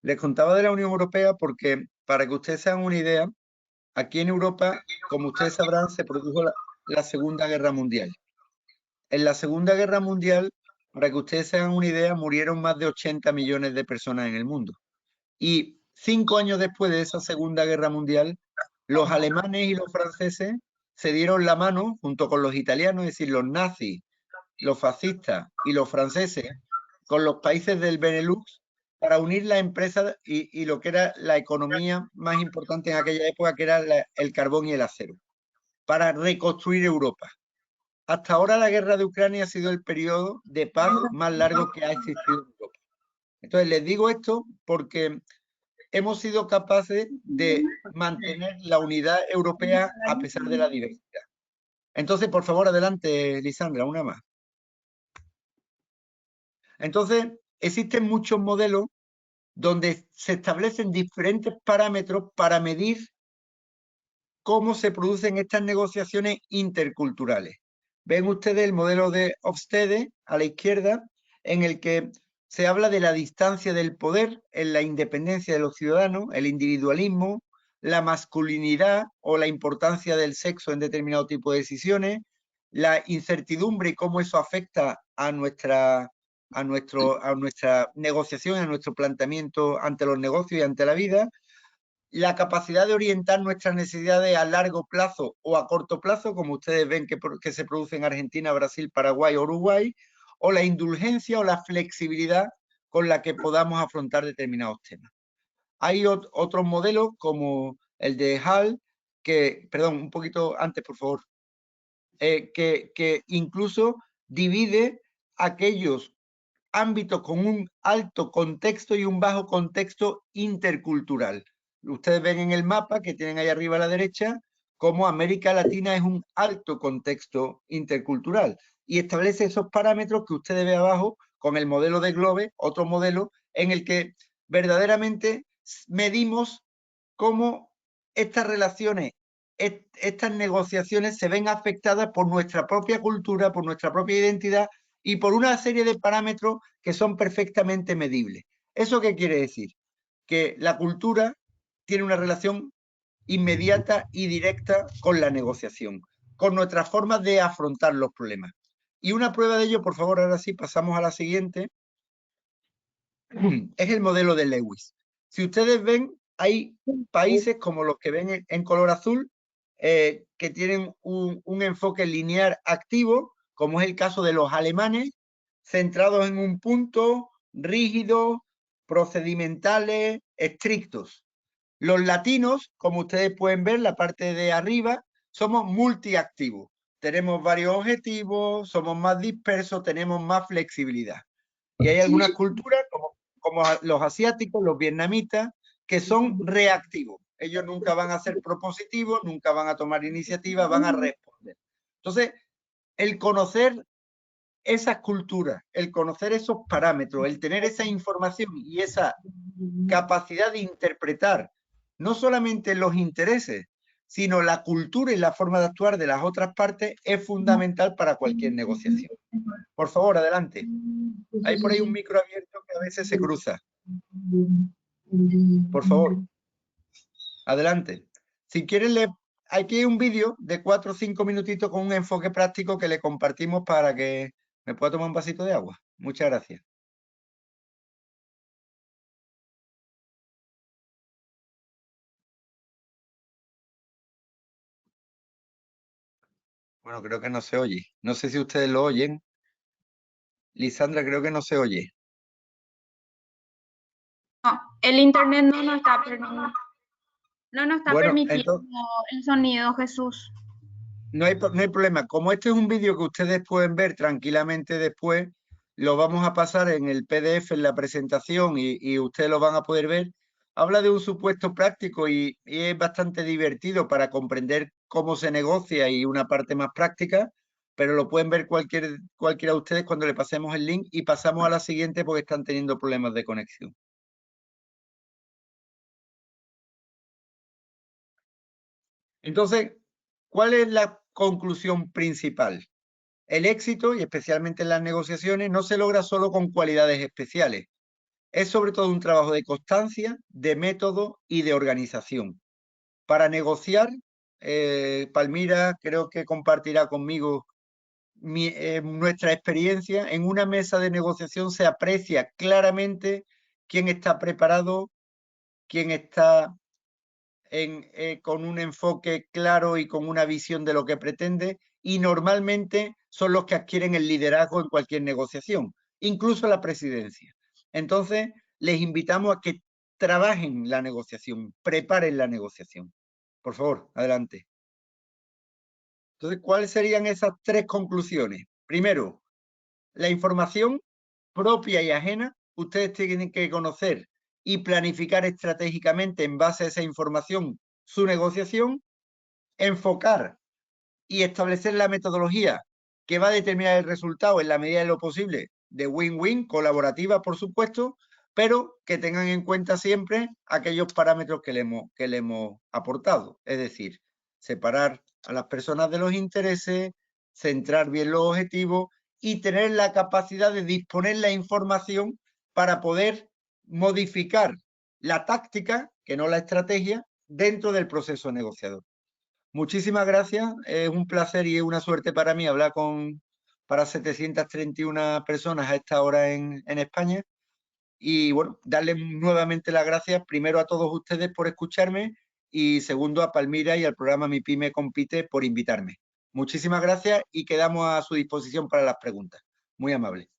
les contaba de la Unión Europea porque, para que ustedes se hagan una idea, aquí en Europa, como ustedes sabrán, se produjo la Segunda Guerra Mundial. En la Segunda Guerra Mundial, para que ustedes se hagan una idea, murieron más de 80 millones de personas en el mundo. Y 5 años después de esa Segunda Guerra Mundial, los alemanes y los franceses se dieron la mano junto con los italianos, es decir, los nazis, los fascistas y los franceses, con los países del Benelux, para unir las empresas y lo que era la economía más importante en aquella época, que era el carbón y el acero, para reconstruir Europa. Hasta ahora la guerra de Ucrania ha sido el periodo de paz más largo que ha existido en Europa. Entonces les digo esto porque hemos sido capaces de mantener la unidad europea a pesar de la diversidad. Entonces, por favor, adelante, Lisandra, una más. Entonces, existen muchos modelos donde se establecen diferentes parámetros para medir cómo se producen estas negociaciones interculturales. Ven ustedes el modelo de Hofstede a la izquierda, en el que se habla de la distancia del poder en la independencia de los ciudadanos, el individualismo, la masculinidad o la importancia del sexo en determinado tipo de decisiones, la incertidumbre y cómo eso afecta a nuestra negociación, a nuestro planteamiento ante los negocios y ante la vida, la capacidad de orientar nuestras necesidades a largo plazo o a corto plazo, como ustedes ven que se produce en Argentina, Brasil, Paraguay, Uruguay, o la indulgencia o la flexibilidad con la que podamos afrontar determinados temas. Hay otros modelos como el de Hall, perdón, un poquito antes, por favor, que incluso divide aquellos ámbitos con un alto contexto y un bajo contexto intercultural. Ustedes ven en el mapa que tienen ahí arriba a la derecha cómo América Latina es un alto contexto intercultural y establece esos parámetros que ustedes ven abajo con el modelo de Globe, otro modelo en el que verdaderamente medimos cómo estas relaciones, estas negociaciones se ven afectadas por nuestra propia cultura, por nuestra propia identidad y por una serie de parámetros que son perfectamente medibles. ¿Eso qué quiere decir? Que la cultura tiene una relación inmediata y directa con la negociación, con nuestras formas de afrontar los problemas. Y una prueba de ello, por favor, ahora sí, pasamos a la siguiente, es el modelo de Lewis. Si ustedes ven, hay países como los que ven en color azul, que tienen un enfoque lineal activo, como es el caso de los alemanes, centrados en un punto, rígidos, procedimentales, estrictos. Los latinos, como ustedes pueden ver, la parte de arriba, somos multiactivos. Tenemos varios objetivos, somos más dispersos, tenemos más flexibilidad. Y hay algunas culturas, como los asiáticos, los vietnamitas, que son reactivos. Ellos nunca van a ser propositivos, nunca van a tomar iniciativa, van a responder. Entonces, el conocer esas culturas, el conocer esos parámetros, el tener esa información y esa capacidad de interpretar no solamente los intereses, sino la cultura y la forma de actuar de las otras partes es fundamental para cualquier negociación. Por favor, adelante. Hay por ahí un micro abierto que a veces se cruza. Por favor, adelante. Si quieren, aquí hay un vídeo de 4 o 5 minutitos con un enfoque práctico que le compartimos para que me pueda tomar un vasito de agua. Muchas gracias. Bueno, creo que no se oye. No sé si ustedes lo oyen. Lisandra, creo que no se oye. No, el internet no nos está Bueno, permitiendo entonces, el sonido, Jesús. no hay problema. Como este es un vídeo que ustedes pueden ver tranquilamente después, lo vamos a pasar en el PDF en la presentación y ustedes lo van a poder ver. Habla de un supuesto práctico y es bastante divertido para comprender cómo se negocia y una parte más práctica, pero lo pueden ver cualquiera de ustedes cuando le pasemos el link y pasamos a la siguiente porque están teniendo problemas de conexión. Entonces, ¿cuál es la conclusión principal. El éxito, y especialmente en las negociaciones, no se logra solo con cualidades especiales. Es sobre todo un trabajo de constancia, de método y de organización. Para negociar, Palmira creo que compartirá conmigo nuestra experiencia. En una mesa de negociación se aprecia claramente quién está preparado, quién está con un enfoque claro y con una visión de lo que pretende, y normalmente son los que adquieren el liderazgo en cualquier negociación, incluso la presidencia. Entonces, les invitamos a que trabajen la negociación, preparen la negociación. Por favor, adelante. Entonces, ¿cuáles serían esas tres conclusiones? Primero, la información propia y ajena, ustedes tienen que conocer y planificar estratégicamente en base a esa información su negociación, enfocar y establecer la metodología que va a determinar el resultado en la medida de lo posible de win-win, colaborativa, por supuesto, pero que tengan en cuenta siempre aquellos parámetros que le hemos aportado. Es decir, separar a las personas de los intereses, centrar bien los objetivos y tener la capacidad de disponer la información para poder modificar la táctica, que no la estrategia, dentro del proceso negociador. Muchísimas gracias, es un placer y es una suerte para mí hablar para 731 personas a esta hora en España. Y bueno, darles nuevamente las gracias primero a todos ustedes por escucharme y segundo a Palmira y al programa Mi Pyme Compite por invitarme. Muchísimas gracias y quedamos a su disposición para las preguntas. Muy amable.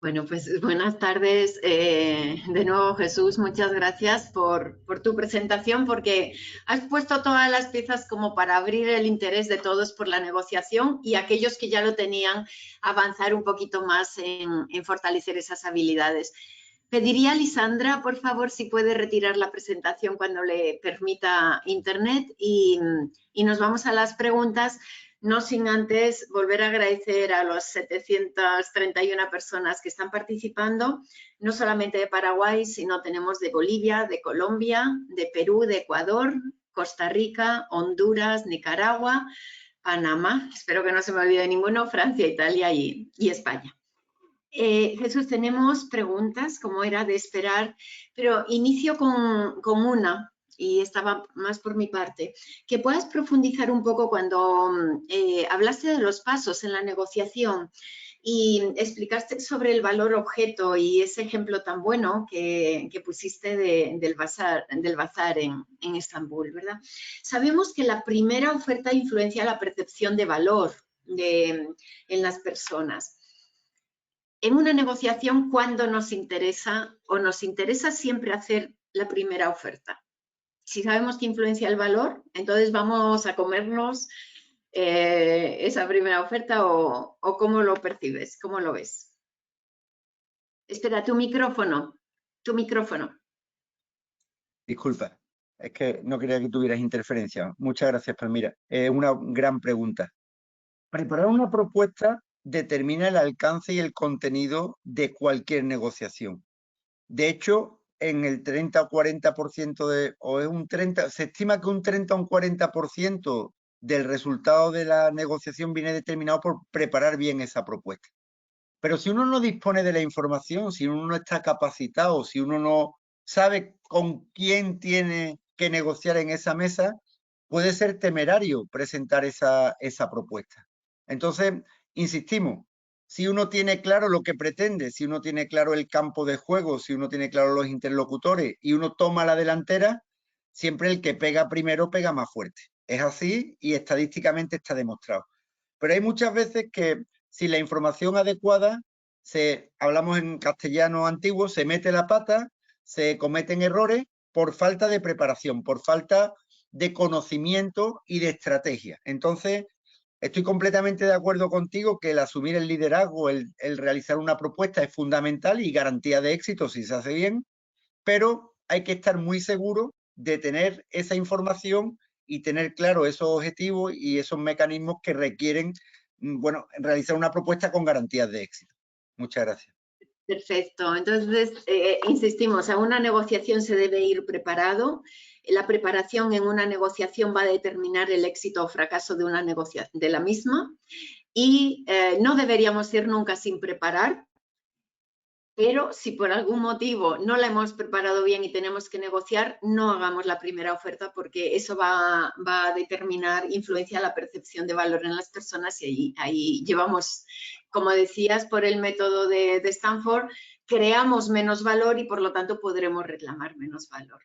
Bueno, pues buenas tardes de nuevo, Jesús. Muchas gracias por tu presentación, porque has puesto todas las piezas como para abrir el interés de todos por la negociación y aquellos que ya lo tenían, avanzar un poquito más en fortalecer esas habilidades. Pediría a Lisandra, por favor, si puede retirar la presentación cuando le permita Internet y nos vamos a las preguntas. No sin antes volver a agradecer a las 731 personas que están participando, no solamente de Paraguay, sino tenemos de Bolivia, de Colombia, de Perú, de Ecuador, Costa Rica, Honduras, Nicaragua, Panamá, espero que no se me olvide ninguno, Francia, Italia y España. Jesús, tenemos preguntas, como era de esperar, pero inicio con una, y estaba más por mi parte, que puedas profundizar un poco cuando hablaste de los pasos en la negociación y explicaste sobre el valor objeto y ese ejemplo tan bueno que pusiste del bazar en Estambul, ¿verdad? Sabemos que la primera oferta influencia la percepción de valor en las personas. En una negociación, ¿cuándo nos interesa o nos interesa siempre hacer la primera oferta? Si sabemos que influencia el valor, entonces vamos a comernos esa primera oferta o ¿cómo lo percibes? ¿Cómo lo ves? Espera, tu micrófono. Disculpa, es que no quería que tuvieras interferencia. Muchas gracias, Palmira. Es una gran pregunta. Preparar una propuesta determina el alcance y el contenido de cualquier negociación. De hecho, en el 30 o 40% se estima que un 30 o un 40% del resultado de la negociación viene determinado por preparar bien esa propuesta. Pero si uno no dispone de la información, si uno no está capacitado, si uno no sabe con quién tiene que negociar en esa mesa, puede ser temerario presentar esa propuesta. Entonces, insistimos, si uno tiene claro lo que pretende, si uno tiene claro el campo de juego, si uno tiene claro los interlocutores y uno toma la delantera, siempre el que pega primero pega más fuerte. Es así y estadísticamente está demostrado. Pero hay muchas veces que sin la información adecuada, hablamos en castellano antiguo, se mete la pata, se cometen errores por falta de preparación, por falta de conocimiento y de estrategia. Entonces, estoy completamente de acuerdo contigo que el asumir el liderazgo, el realizar una propuesta es fundamental y garantía de éxito si se hace bien, pero hay que estar muy seguro de tener esa información y tener claro esos objetivos y esos mecanismos que requieren, bueno, realizar una propuesta con garantías de éxito. Muchas gracias. Perfecto. Entonces, insistimos, a una negociación se debe ir preparado. La preparación en una negociación va a determinar el éxito o fracaso de una negociación de la misma y no deberíamos ir nunca sin preparar, pero si por algún motivo no la hemos preparado bien y tenemos que negociar, no hagamos la primera oferta porque eso va a determinar, influencia la percepción de valor en las personas y ahí llevamos, como decías, por el método de Stanford, creamos menos valor y por lo tanto podremos reclamar menos valor.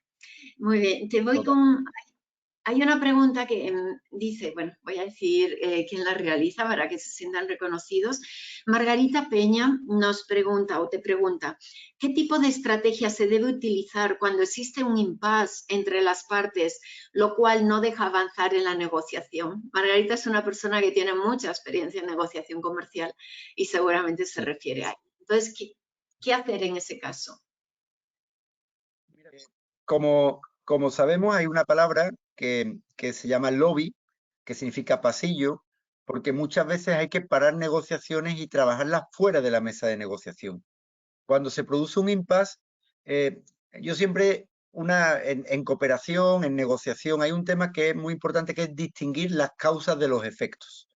Muy bien, te voy con... Hay una pregunta que dice, bueno, voy a decir quién la realiza para que se sientan reconocidos. Margarita Peña nos pregunta o te pregunta, ¿qué tipo de estrategia se debe utilizar cuando existe un impasse entre las partes, lo cual no deja avanzar en la negociación? Margarita es una persona que tiene mucha experiencia en negociación comercial y seguramente se refiere a ello. Entonces, ¿qué hacer en ese caso? Como sabemos, hay una palabra que se llama lobby, que significa pasillo, porque muchas veces hay que parar negociaciones y trabajarlas fuera de la mesa de negociación. Cuando se produce un impasse, yo siempre, en cooperación, en negociación, hay un tema que es muy importante, que es distinguir las causas de los efectos.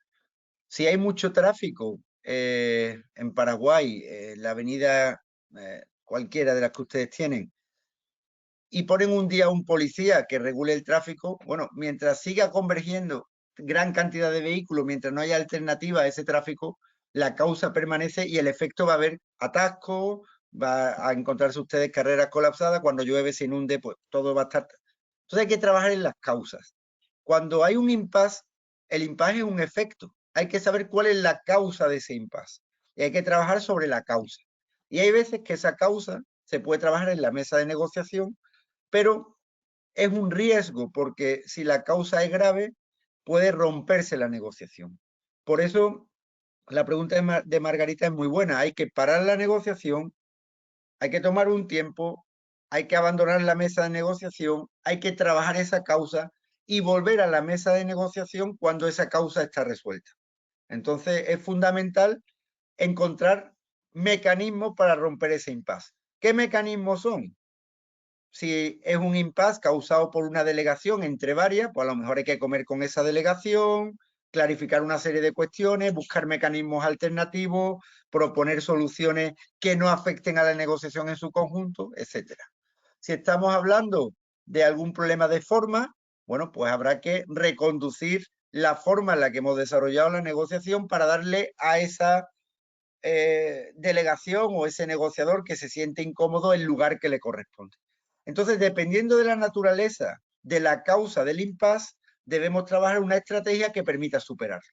Si hay mucho tráfico en Paraguay, la avenida cualquiera de las que ustedes tienen, y ponen un día a un policía que regule el tráfico, bueno, mientras siga convergiendo gran cantidad de vehículos, mientras no haya alternativa a ese tráfico, la causa permanece y el efecto va a haber atasco, va a encontrarse ustedes carreras colapsadas, cuando llueve se inunde, pues todo va a estar... Entonces hay que trabajar en las causas. Cuando hay un impasse, el impasse es un efecto. Hay que saber cuál es la causa de ese impasse y hay que trabajar sobre la causa. Y hay veces que esa causa se puede trabajar en la mesa de negociación, pero es un riesgo porque si la causa es grave, puede romperse la negociación. Por eso, la pregunta de Margarita es muy buena. Hay que parar la negociación, hay que tomar un tiempo, hay que abandonar la mesa de negociación, hay que trabajar esa causa y volver a la mesa de negociación cuando esa causa está resuelta. Entonces, es fundamental encontrar mecanismos para romper ese impasse. ¿Qué mecanismos son? Si es un impasse causado por una delegación entre varias, pues a lo mejor hay que comer con esa delegación, clarificar una serie de cuestiones, buscar mecanismos alternativos, proponer soluciones que no afecten a la negociación en su conjunto, etcétera. Si estamos hablando de algún problema de forma, bueno, pues habrá que reconducir la forma en la que hemos desarrollado la negociación para darle a esa delegación o ese negociador que se siente incómodo el lugar que le corresponde. Entonces, dependiendo de la naturaleza de la causa del impasse, debemos trabajar una estrategia que permita superarlo.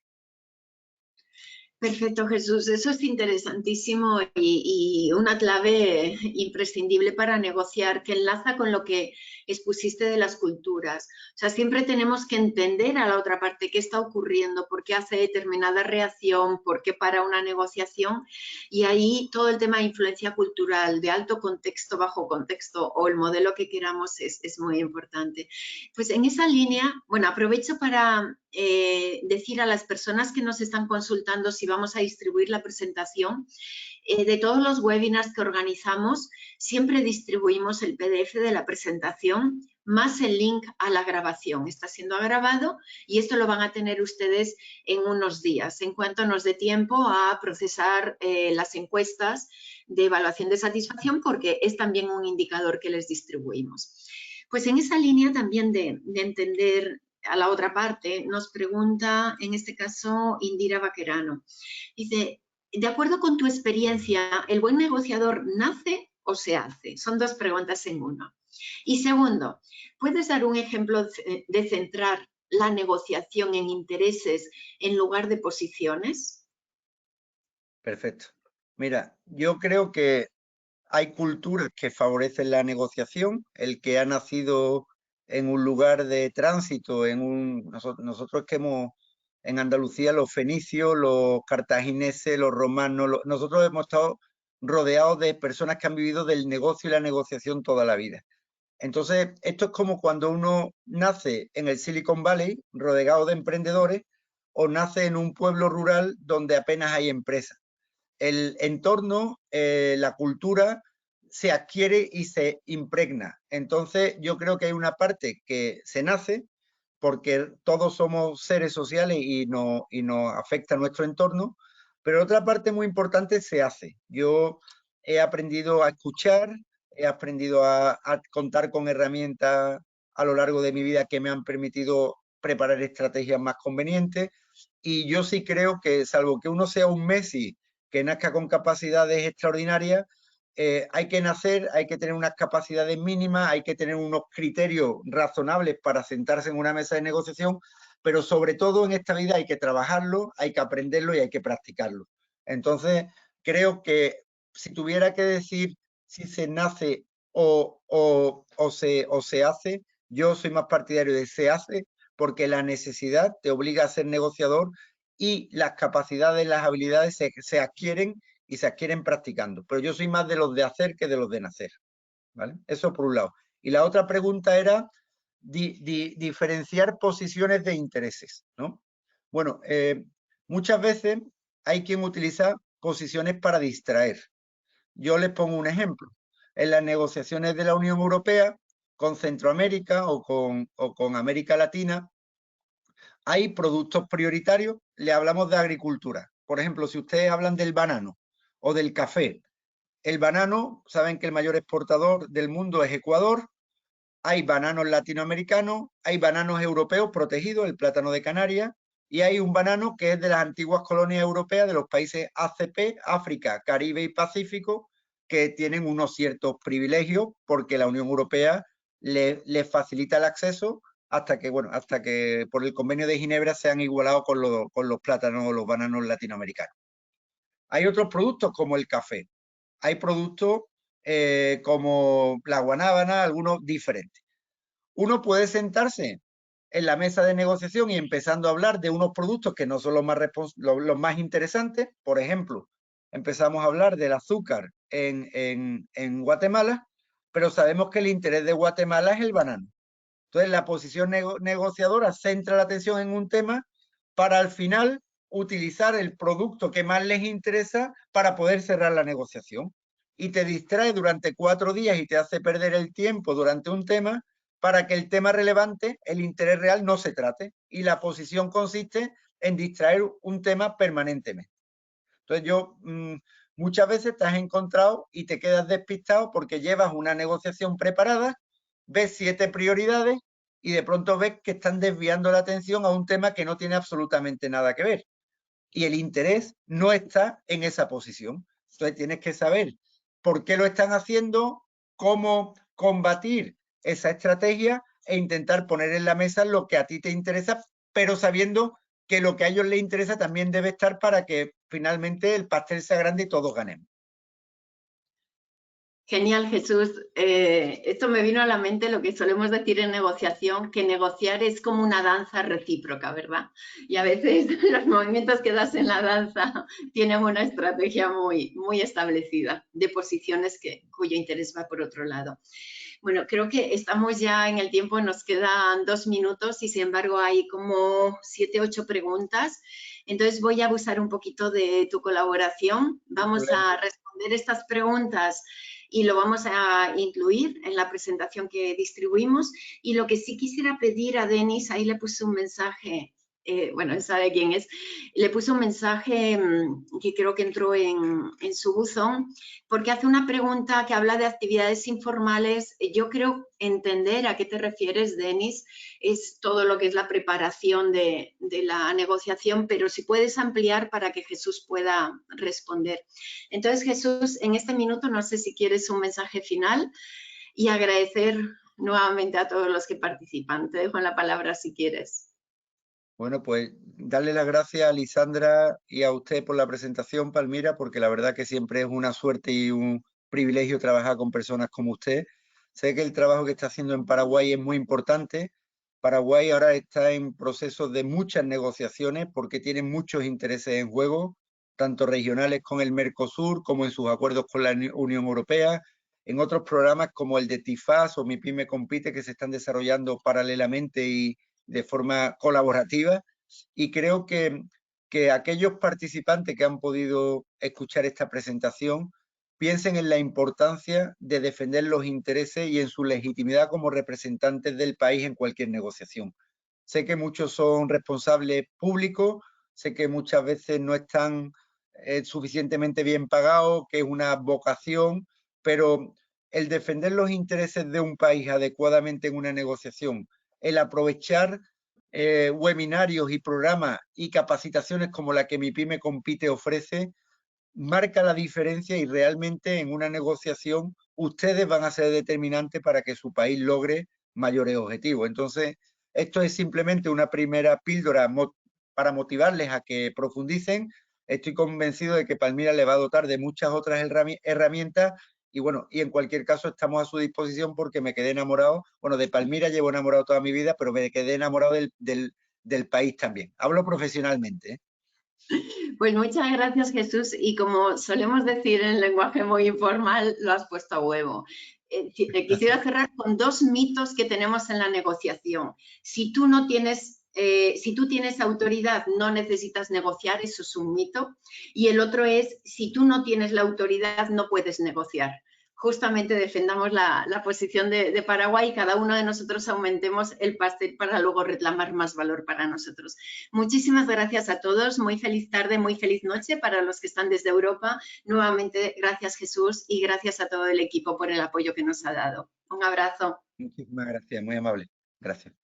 Perfecto, Jesús. Eso es interesantísimo y una clave imprescindible para negociar que enlaza con lo que expusiste de las culturas. O sea, siempre tenemos que entender a la otra parte qué está ocurriendo, por qué hace determinada reacción, por qué para una negociación. Y ahí todo el tema de influencia cultural, de alto contexto, bajo contexto o el modelo que queramos es muy importante. Pues en esa línea, bueno, aprovecho para decir a las personas que nos están consultando si vamos a distribuir la presentación. De todos los webinars que organizamos, siempre distribuimos el PDF de la presentación más el link a la grabación. Está siendo grabado y esto lo van a tener ustedes en unos días, en cuanto nos dé tiempo a procesar las encuestas de evaluación de satisfacción, porque es también un indicador que les distribuimos. Pues en esa línea también de entender a la otra parte, nos pregunta, en este caso, Indira Vaquerano. Dice, de acuerdo con tu experiencia, ¿el buen negociador nace o se hace? Son dos preguntas en una. Y segundo, ¿puedes dar un ejemplo de centrar la negociación en intereses en lugar de posiciones? Perfecto. Mira, yo creo que hay culturas que favorecen la negociación. El que ha nacido en un lugar de tránsito, nosotros que hemos, en Andalucía, los fenicios, los cartagineses, los romanos, nosotros hemos estado rodeados de personas que han vivido del negocio y la negociación toda la vida. Entonces, esto es como cuando uno nace en el Silicon Valley, rodeado de emprendedores, o nace en un pueblo rural donde apenas hay empresas. el entorno, la cultura, se adquiere y se impregna. Entonces, yo creo que hay una parte que se nace, porque todos somos seres sociales y nos afecta nuestro entorno, pero otra parte muy importante se hace. Yo he aprendido a escuchar, he aprendido a contar con herramientas a lo largo de mi vida que me han permitido preparar estrategias más convenientes, y yo sí creo que, salvo que uno sea un Messi que nazca con capacidades extraordinarias, hay que nacer, hay que tener unas capacidades mínimas, hay que tener unos criterios razonables para sentarse en una mesa de negociación, pero sobre todo en esta vida hay que trabajarlo, hay que aprenderlo y hay que practicarlo. Entonces, creo que si tuviera que decir si se nace o se hace, yo soy más partidario de se hace, porque la necesidad te obliga a ser negociador y las capacidades, las habilidades se adquieren y se adquieren practicando. Pero yo soy más de los de hacer que de los de nacer, ¿vale? Eso por un lado. Y la otra pregunta era diferenciar posiciones de intereses, ¿no? Bueno, muchas veces hay quien utiliza posiciones para distraer. Yo les pongo un ejemplo. En las negociaciones de la Unión Europea con Centroamérica o con América Latina, hay productos prioritarios, le hablamos de agricultura. Por ejemplo, si ustedes hablan del banano o del café, el banano, saben que el mayor exportador del mundo es Ecuador, hay bananos latinoamericanos, hay bananos europeos protegidos, el plátano de Canarias, y hay un banano que es de las antiguas colonias europeas de los países ACP, África, Caribe y Pacífico, que tienen unos ciertos privilegios porque la Unión Europea les facilita el acceso hasta que por el convenio de Ginebra se han igualado con los plátanos o los bananos latinoamericanos. Hay otros productos como el café. Hay productos como la guanábana, algunos diferentes. Uno puede sentarse en la mesa de negociación y empezando a hablar de unos productos que no son los más interesantes. Por ejemplo, empezamos a hablar del azúcar en Guatemala, pero sabemos que el interés de Guatemala es el banano. Entonces, la posición negociadora centra la atención en un tema para al final utilizar el producto que más les interesa para poder cerrar la negociación. Y te distrae durante 4 días y te hace perder el tiempo durante un tema para que el tema relevante, el interés real, no se trate. Y la posición consiste en distraer un tema permanentemente. Entonces muchas veces te has encontrado y te quedas despistado porque llevas una negociación preparada, ves 7 prioridades y de pronto ves que están desviando la atención a un tema que no tiene absolutamente nada que ver. Y el interés no está en esa posición. Entonces tienes que saber por qué lo están haciendo, cómo combatir esa estrategia e intentar poner en la mesa lo que a ti te interesa, pero sabiendo que lo que a ellos les interesa también debe estar para que finalmente el pastel sea grande y todos ganemos. Genial, Jesús. Esto me vino a la mente lo que solemos decir en negociación, que negociar es como una danza recíproca, ¿verdad? Y a veces los movimientos que das en la danza tienen una estrategia muy, muy establecida de posiciones cuyo interés va por otro lado. Bueno, creo que estamos ya en el tiempo, nos quedan 2 minutos y sin embargo hay como 7, 8 preguntas. Entonces voy a abusar un poquito de tu colaboración. Vamos a responder estas preguntas y lo vamos a incluir en la presentación que distribuimos. Y lo que sí quisiera pedir a Denis, ahí le puse un mensaje, bueno, él sabe quién es, le puse un mensaje que creo que entró en su buzón, porque hace una pregunta que habla de actividades informales. Yo creo entender a qué te refieres, Denis, es todo lo que es la preparación de la negociación, pero si puedes ampliar para que Jesús pueda responder. Entonces, Jesús, en este minuto no sé si quieres un mensaje final y agradecer nuevamente a todos los que participan. Te dejo la palabra si quieres. Bueno, pues darle las gracias a Lisandra y a usted por la presentación, Palmira, porque la verdad que siempre es una suerte y un privilegio trabajar con personas como usted. Sé que el trabajo que está haciendo en Paraguay es muy importante. Paraguay ahora está en procesos de muchas negociaciones porque tiene muchos intereses en juego, tanto regionales con el Mercosur como en sus acuerdos con la Unión Europea, en otros programas como el de TIFAS o Mi Pyme Compite que se están desarrollando paralelamente y de forma colaborativa, y creo que que aquellos participantes que han podido escuchar esta presentación piensen en la importancia de defender los intereses y en su legitimidad como representantes del país en cualquier negociación. Sé que muchos son responsables públicos, sé que muchas veces no están suficientemente bien pagados, que es una vocación, pero el defender los intereses de un país adecuadamente en una negociación, el aprovechar webinarios y programas y capacitaciones como la que MIPYME Compite ofrece, marca la diferencia y realmente en una negociación ustedes van a ser determinantes para que su país logre mayores objetivos. Entonces, esto es simplemente una primera píldora para motivarles a que profundicen. Estoy convencido de que Palmira le va a dotar de muchas otras herramientas y bueno, y en cualquier caso estamos a su disposición porque me quedé enamorado. Bueno, de Palmira llevo enamorado toda mi vida, pero me quedé enamorado del país también. Hablo profesionalmente, ¿eh? Pues muchas gracias, Jesús. Y como solemos decir en lenguaje muy informal, lo has puesto a huevo. Quisiera cerrar con dos mitos que tenemos en la negociación. Si tú tienes autoridad, no necesitas negociar, eso es un mito. Y el otro es, si tú no tienes la autoridad, no puedes negociar. Justamente defendamos la posición de Paraguay y cada uno de nosotros aumentemos el pastel para luego reclamar más valor para nosotros. Muchísimas gracias a todos, muy feliz tarde, muy feliz noche para los que están desde Europa. Nuevamente, gracias Jesús y gracias a todo el equipo por el apoyo que nos ha dado. Un abrazo. Muchísimas gracias, muy amable. Gracias.